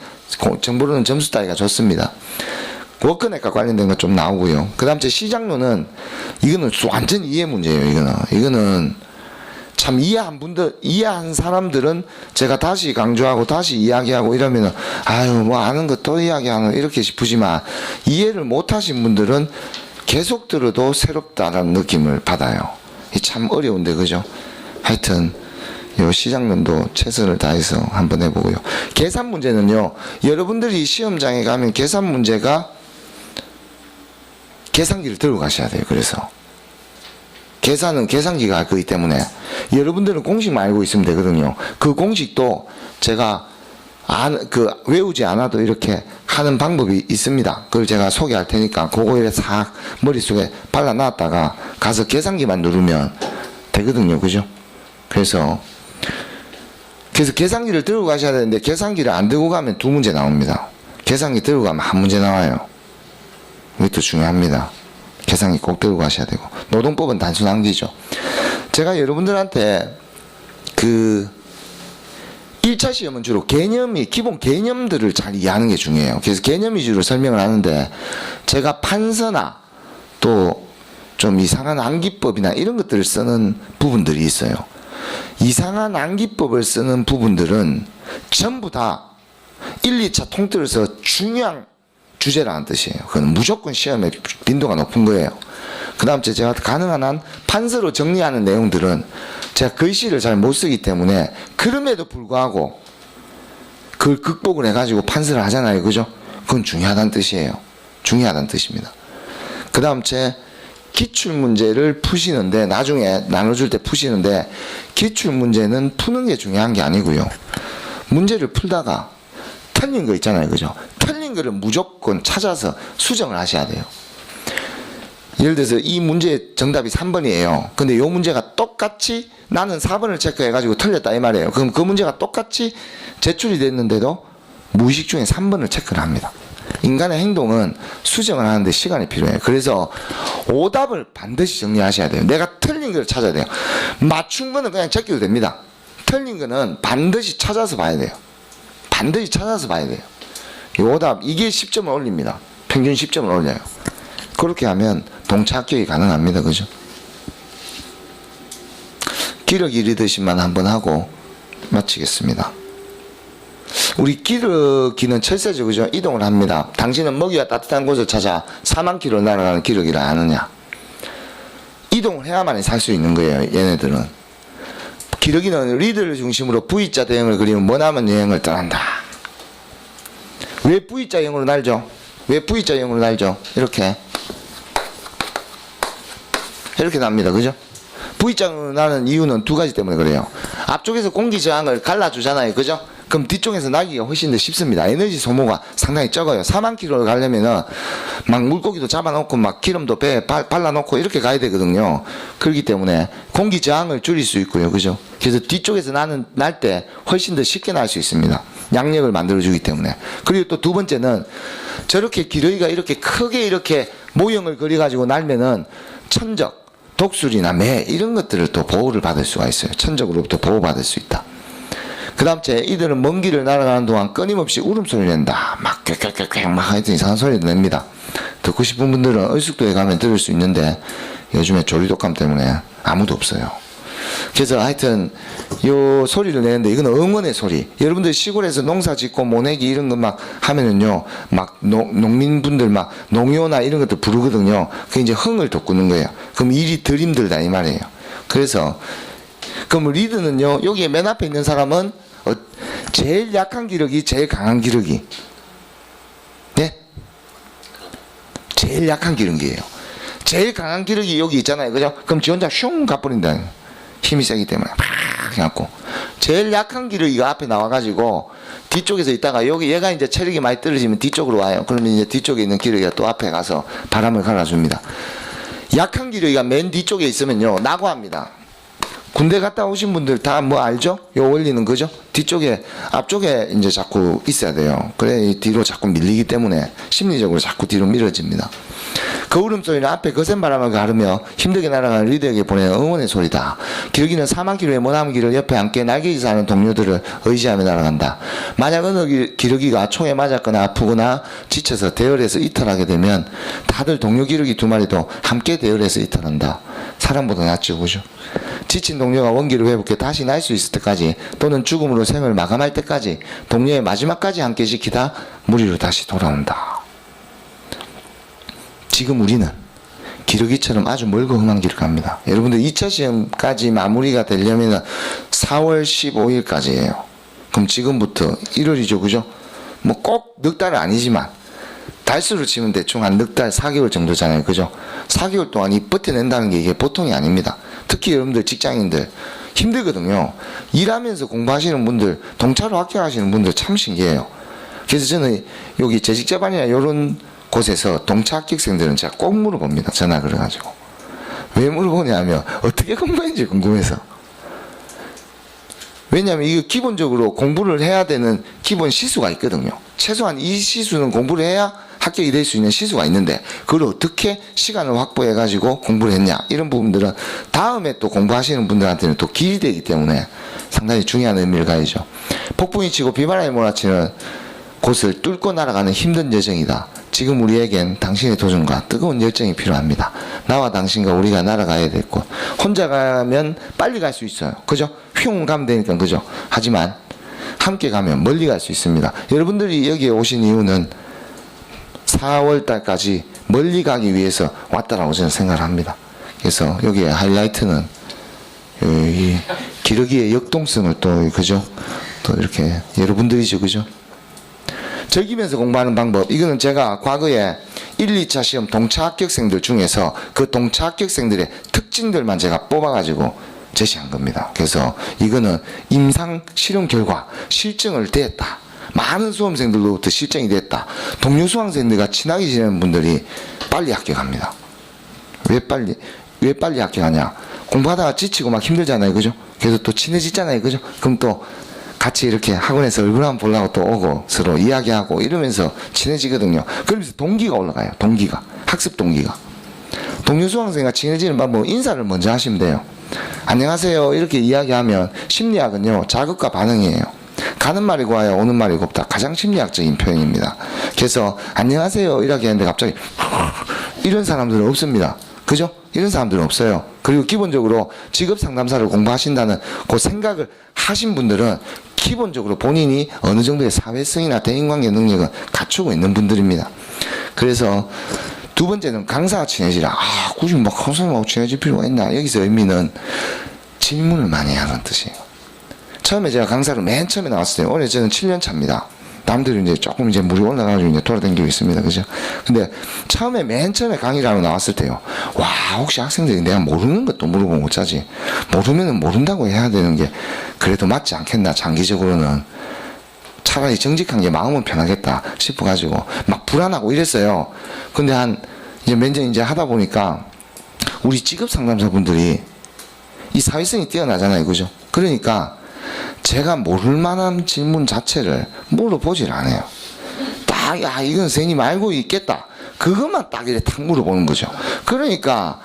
정보론은 점수 따기가 좋습니다. 워크넷과 관련된 거 좀 나오고요. 그 다음 시장론은 이거는 완전 이해 문제예요. 이거는 참 이해한 사람들은 제가 다시 강조하고 다시 이야기하고 이러면은 아유 뭐 아는 거 또 이야기하는 이렇게 싶으지만, 이해를 못하신 분들은 계속 들어도 새롭다라는 느낌을 받아요. 참 어려운데 그죠? 하여튼 요 시장론도 최선을 다해서 한번 해보고요. 계산 문제는요, 여러분들이 시험장에 가면 계산 문제가 계산기를 들고 가셔야 돼요. 그래서 계산은 계산기가 그렇기 때문에 여러분들은 공식만 알고 있으면 되거든요. 그 공식도 제가 외우지 않아도 이렇게 하는 방법이 있습니다. 그걸 제가 소개할 테니까 그거 이렇게 싹 머릿속에 발라놨다가 가서 계산기만 누르면 되거든요. 그죠? 그래서 계산기를 들고 가셔야 되는데, 계산기를 안 들고 가면 2문제 나옵니다. 계산기 들고 가면 1문제 나와요. 이것도 중요합니다. 계산기 꼭 들고 가셔야 되고. 노동법은 단순 암기죠. 제가 여러분들한테 1차 시험은 주로 기본 개념들을 잘 이해하는 게 중요해요. 그래서 개념 위주로 설명을 하는데, 제가 판서나 또 좀 이상한 암기법이나 이런 것들을 쓰는 부분들이 있어요. 이상한 암기법을 쓰는 부분들은 전부 다 1, 2차 통틀어서 중요한 주제라는 뜻이에요. 그건 무조건 시험에 빈도가 높은 거예요. 그 다음 제가 가능한 한 판서로 정리하는 내용들은 제가 글씨를 잘 못 쓰기 때문에, 그럼에도 불구하고 그걸 극복을 해가지고 판서를 하잖아요. 그죠? 그건 중요하다는 뜻이에요. 중요하다는 뜻입니다. 그 다음 기출문제를 푸시는데, 나중에 나눠줄 때 푸시는데, 기출문제는 푸는 게 중요한 게 아니고요. 문제를 풀다가 틀린 거 있잖아요. 그죠? 틀린 거를 무조건 찾아서 수정을 하셔야 돼요. 예를 들어서 이 문제 정답이 3번이에요. 근데 이 문제가 똑같이 나는 4번을 체크해가지고 틀렸다 이 말이에요. 그럼 그 문제가 똑같이 제출이 됐는데도 무의식 중에 3번을 체크를 합니다. 인간의 행동은 수정을 하는데 시간이 필요해요. 그래서 오답을 반드시 정리하셔야 돼요. 내가 틀린 걸 찾아야 돼요. 맞춘 거는 그냥 제껴도 됩니다. 틀린 거는 반드시 찾아서 봐야 돼요. 반드시 찾아서 봐야 돼요. 이 오답, 이게 10점을 올립니다. 평균 10점을 올려요. 그렇게 하면 동차 합격이 가능합니다. 그죠? 기러기 리더십만 한번 하고 마치겠습니다. 우리 기러기는 철새죠. 그죠? 이동을 합니다. 당신은 먹이와 따뜻한 곳을 찾아 4만 킬로 날아가는 기러기를 아느냐? 이동을 해야만이 살 수 있는 거예요. 얘네들은. 기러기는 리더를 중심으로 V자 대형을 그리면 머나먼 여행을 떠난다. 왜 V자형으로 날죠? 왜 V자형으로 날죠? 이렇게 납니다. 그죠? V자형으로 나는 이유는 2가지 때문에 그래요. 앞쪽에서 공기 저항을 갈라주잖아요. 그죠? 그럼 뒤쪽에서 나기가 훨씬 더 쉽습니다. 에너지 소모가 상당히 적어요. 4만 킬로를 가려면은 막 물고기도 잡아놓고 막 기름도 배에 발라놓고 이렇게 가야 되거든요. 그렇기 때문에 공기 저항을 줄일 수 있고요. 그죠? 그래서 뒤쪽에서 날 때 훨씬 더 쉽게 날 수 있습니다. 양력을 만들어주기 때문에. 그리고 또 2번째는 저렇게 기러기가 이렇게 크게 이렇게 모형을 그려가지고 날면은 천적, 독수리나 매 이런 것들을 또 보호를 받을 수가 있어요. 천적으로부터 보호받을 수 있다. 그 다음 이들은 먼 길을 날아가는 동안 끊임없이 울음소리를 낸다. 막 꽥꽥꽥꽥 막 하여튼 이상한 소리도 냅니다. 듣고 싶은 분들은 얼숙도에 가면 들을 수 있는데 요즘에 조리독감 때문에 아무도 없어요. 그래서 하여튼 요 소리를 내는데 이건 응원의 소리. 여러분들 시골에서 농사 짓고 모내기 이런 거 막 하면은요, 막 농민분들 막 농요나 이런 것들 부르거든요. 그게 이제 흥을 돋구는 거예요. 그럼 일이 덜 힘들다 이 말이에요. 그래서 그럼 리드는요, 여기에 맨 앞에 있는 사람은 제일 약한 기력이 제일 강한 기력이 제일 약한 기러기예요. 제일 강한 기러기 여기 있잖아요. 그죠? 그럼 지 혼자 슝 가버린다. 힘이 세기 때문에 팍 해갖고 제일 약한 기러기가 앞에 나와가지고 뒤쪽에서 있다가 여기 얘가 이제 체력이 많이 떨어지면 뒤쪽으로 와요. 그러면 이제 뒤쪽에 있는 기러기가 또 앞에 가서 바람을 갈아줍니다. 약한 기러기가 맨 뒤쪽에 있으면요 낙오합니다. 군대 갔다 오신 분들 다 뭐 알죠? 요 원리는 그죠? 뒤쪽에 앞쪽에 이제 자꾸 있어야 돼요. 그래 뒤로 자꾸 밀리기 때문에 심리적으로 자꾸 뒤로 밀어집니다. 그 울음소리는 앞에 거센 바람을 가르며 힘들게 날아가는 리더에게 보내는 응원의 소리다. 기러기는 4만 킬로의 머나먼 옆에 함께 날개짓을 하는 동료들을 의지하며 날아간다. 만약 어느 기러기가 총에 맞았거나 아프거나 지쳐서 대열에서 이탈하게 되면 다들 동료 기러기 2마리도 함께 대열에서 이탈한다. 사람보다 낫죠, 그죠? 지친 동료가 원기를 회복해 다시 날 수 있을 때까지 또는 죽음으로 생을 마감할 때까지 동료의 마지막까지 함께 지키다 무리로 다시 돌아온다. 지금 우리는 기러기처럼 아주 멀고 험한 길을 갑니다. 여러분들 2차 시험까지 마무리가 되려면 4월 15일까지예요. 그럼 지금부터 1월이죠, 그죠? 뭐 꼭 넉 달은 아니지만 달수로 치면 대충 한 넉 달, 4개월 정도잖아요, 그죠? 4개월 동안 이 버텨낸다는 게 이게 보통이 아닙니다. 특히 여러분들 직장인들 힘들거든요. 일하면서 공부하시는 분들, 동차로 합격하시는 분들 참 신기해요. 그래서 저는 여기 재직자반이나 이런 곳에서 동차 합격생들은 제가 꼭 물어봅니다. 전화 걸어가지고. 왜 물어보냐면 어떻게 공부했는지 궁금해서. 왜냐하면 이거 기본적으로 공부를 해야 되는 기본 시수가 있거든요. 최소한 이 시수는 공부를 해야 합격이 될 수 있는 시수가 있는데 그걸 어떻게 시간을 확보해 가지고 공부를 했냐 이런 부분들은 다음에 또 공부하시는 분들한테는 또 길이 되기 때문에 상당히 중요한 의미를 가지죠. 폭풍이 치고 비바람이 몰아치는 곳을 뚫고 날아가는 힘든 여정이다. 지금 우리에겐 당신의 도전과 뜨거운 열정이 필요합니다. 나와 당신과 우리가 날아가야 될 곳. 혼자 가면 빨리 갈 수 있어요. 그죠? 휘용 가면 되니까, 그죠? 하지만 함께 가면 멀리 갈 수 있습니다. 여러분들이 여기에 오신 이유는 4월 달까지 멀리 가기 위해서 왔다라고 저는 생각을 합니다. 그래서 여기에 하이라이트는 이 기러기의 역동성을 또, 그죠? 또 이렇게 여러분들이죠, 그죠? 즐기면서 공부하는 방법. 이거는 제가 과거에 1, 2차 시험 동차 합격생들 중에서 그 동차 합격생들의 특징들만 제가 뽑아가지고 제시한 겁니다. 그래서 이거는 임상 실험 결과 실증을 대했다. 많은 수험생들로부터 실증이 됐다. 동료 수험생들과 친하게 지내는 분들이 빨리 합격합니다. 왜 빨리 합격하냐? 공부하다가 지치고 막 힘들잖아요, 그죠? 그래서 또 친해지잖아요, 그죠? 그럼 또 같이 이렇게 학원에서 얼굴 한번 보려고 또 오고 서로 이야기하고 이러면서 친해지거든요. 그러면서 동기가 올라가요. 동기가. 학습 동기가. 동료 수강생과 친해지는 방법 인사를 먼저 하시면 돼요. 안녕하세요 이렇게 이야기하면 심리학은요 자극과 반응이에요. 가는 말이 고와요 오는 말이 곱다. 가장 심리학적인 표현입니다. 그래서 안녕하세요 이렇게 했는데 갑자기 이런 사람들은 없습니다. 그죠? 이런 사람들은 없어요. 그리고 기본적으로 직업 상담사를 공부하신다는 그 생각을 하신 분들은 기본적으로 본인이 어느 정도의 사회성이나 대인관계 능력은 갖추고 있는 분들입니다. 그래서 두 번째는 강사와 친해지라. 아, 굳이 막 강사님하고 친해질 필요가 있나? 여기서 의미는 질문을 많이 하는 뜻이에요. 처음에 제가 강사로 맨 처음에 나왔을 때, 올해 저는 7년 차입니다. 남들은 이제 조금 이제 물이 올라가지고 이제 돌아다니고 있습니다. 그죠? 근데 처음에 맨 처음에 강의를 하러 나왔을 때요. 와, 혹시 학생들이 내가 모르는 것도 물어보면 못하지. 모르면은 모른다고 해야 되는 게 그래도 맞지 않겠나, 장기적으로는. 차라리 정직한 게 마음은 편하겠다 싶어가지고 막 불안하고 이랬어요. 근데 이제 몇 년 이제 하다 보니까 우리 직업 상담사분들이 이 사회성이 뛰어나잖아요. 그죠? 그러니까 제가 모를 만한 질문 자체를 물어보질 않아요. 딱, 야, 이건 선생님 알고 있겠다. 그것만 딱 이렇게 탁 물어보는 거죠. 그러니까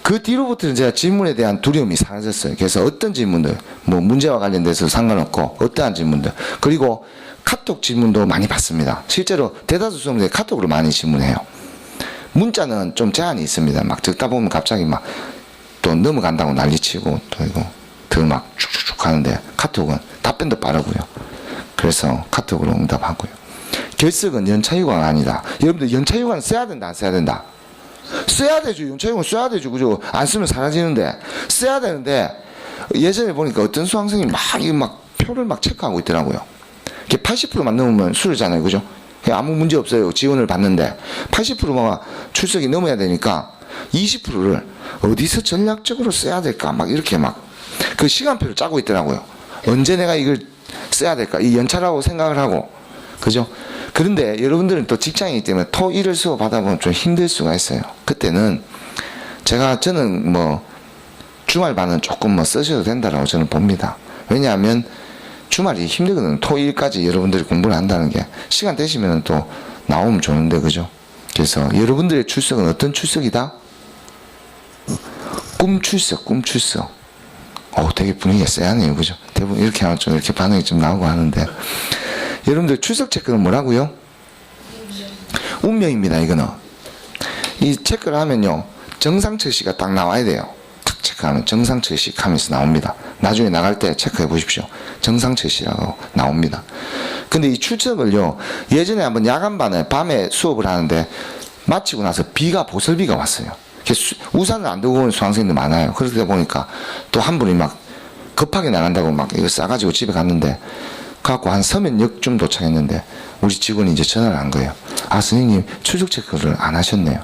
그 뒤로부터는 제가 질문에 대한 두려움이 사라졌어요. 그래서 어떤 질문들, 뭐 문제와 관련돼서 상관없고 어떠한 질문들, 그리고 카톡 질문도 많이 받습니다. 실제로 대다수 수험생이 카톡으로 많이 질문해요. 문자는 좀 제한이 있습니다. 막 적다 보면 갑자기 막 또 넘어간다고 난리치고 또 이거 더 막 쭉쭉쭉 하는데 카톡은 답변도 빠르고요. 그래서 카톡으로 응답하고요. 결석은 연차휴가가 아니다. 여러분들 연차휴가는 써야 된다, 안 써야 된다? 써야 되죠. 연차휴가 써야 되죠. 그죠? 안 쓰면 사라지는데. 써야 되는데, 예전에 보니까 어떤 수강생이 막 표를 막 체크하고 있더라고요. 80%만 넘으면 수료잖아요. 그죠? 아무 문제 없어요. 지원을 받는데 80%가 출석이 넘어야 되니까 20%를 어디서 전략적으로 써야 될까 막 이렇게 막 그 시간표를 짜고 있더라고요. 언제 내가 이걸 써야 될까 이 연차라고 생각을 하고 그죠? 그런데 여러분들은 또 직장이기 때문에 토, 일을 수업 하다 보면 좀 힘들 수가 있어요. 그때는 저는 뭐 주말반은 조금 뭐 쓰셔도 된다라고 저는 봅니다. 왜냐하면 주말이 힘들거든요. 토, 일까지 여러분들이 공부를 한다는 게 시간 되시면 또 나오면 좋은데 그죠? 그래서 여러분들의 출석은 어떤 출석이다? 꿈 출석, 꿈 출석. 되게 분위기가 쎄하네요. 그죠? 대부분 이렇게 하면 좀 이렇게 반응이 좀 나오고 하는데. 여러분들 출석 체크는 뭐라고요? 운명입니다, 이거는. 이 체크를 하면요. 정상철씨가 딱 나와야 돼요. 탁 체크하면 정상철씨 하면서 나옵니다. 나중에 나갈 때 체크해 보십시오. 정상철씨라고 나옵니다. 근데 이 출석을요. 예전에 한번 야간반에 밤에 수업을 하는데 마치고 나서 보슬비가 왔어요. 우산을 안 들고 오는 수강생들 많아요. 그러다 보니까 또 한 분이 막 급하게 나간다고 막 이거 싸가지고 집에 갔는데 갖고 한 서면역쯤 도착했는데 우리 직원이 이제 전화를 한 거예요. 아 선생님 출석 체크를 안 하셨네요.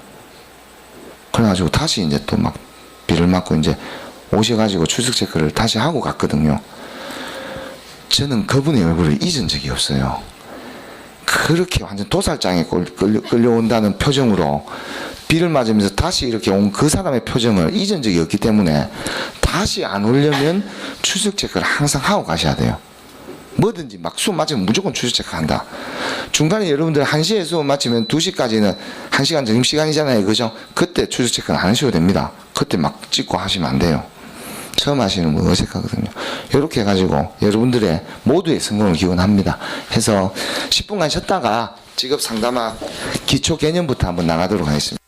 그래가지고 다시 이제 또 막 비를 맞고 이제 오셔가지고 출석 체크를 다시 하고 갔거든요. 저는 그분의 얼굴을 잊은 적이 없어요. 그렇게 완전 도살장에 끌려온다는 표정으로 비를 맞으면서 다시 이렇게 온 그 사람의 표정을 잊은 적이 없기 때문에 다시 안 오려면 출석 체크를 항상 하고 가셔야 돼요. 뭐든지 막 수업 마치면 무조건 출석 체크 한다. 중간에 여러분들 1시에 수업 마치면 2시까지는 1시간 점심시간이잖아요. 그죠? 그때 출석 체크는 안 하셔도 됩니다. 그때 막 찍고 하시면 안 돼요. 처음 하시는 분 어색하거든요. 이렇게 해가지고 여러분들의 모두의 성공을 기원합니다. 해서 10분간 쉬었다가 직업 상담학 기초 개념부터 한번 나가도록 하겠습니다.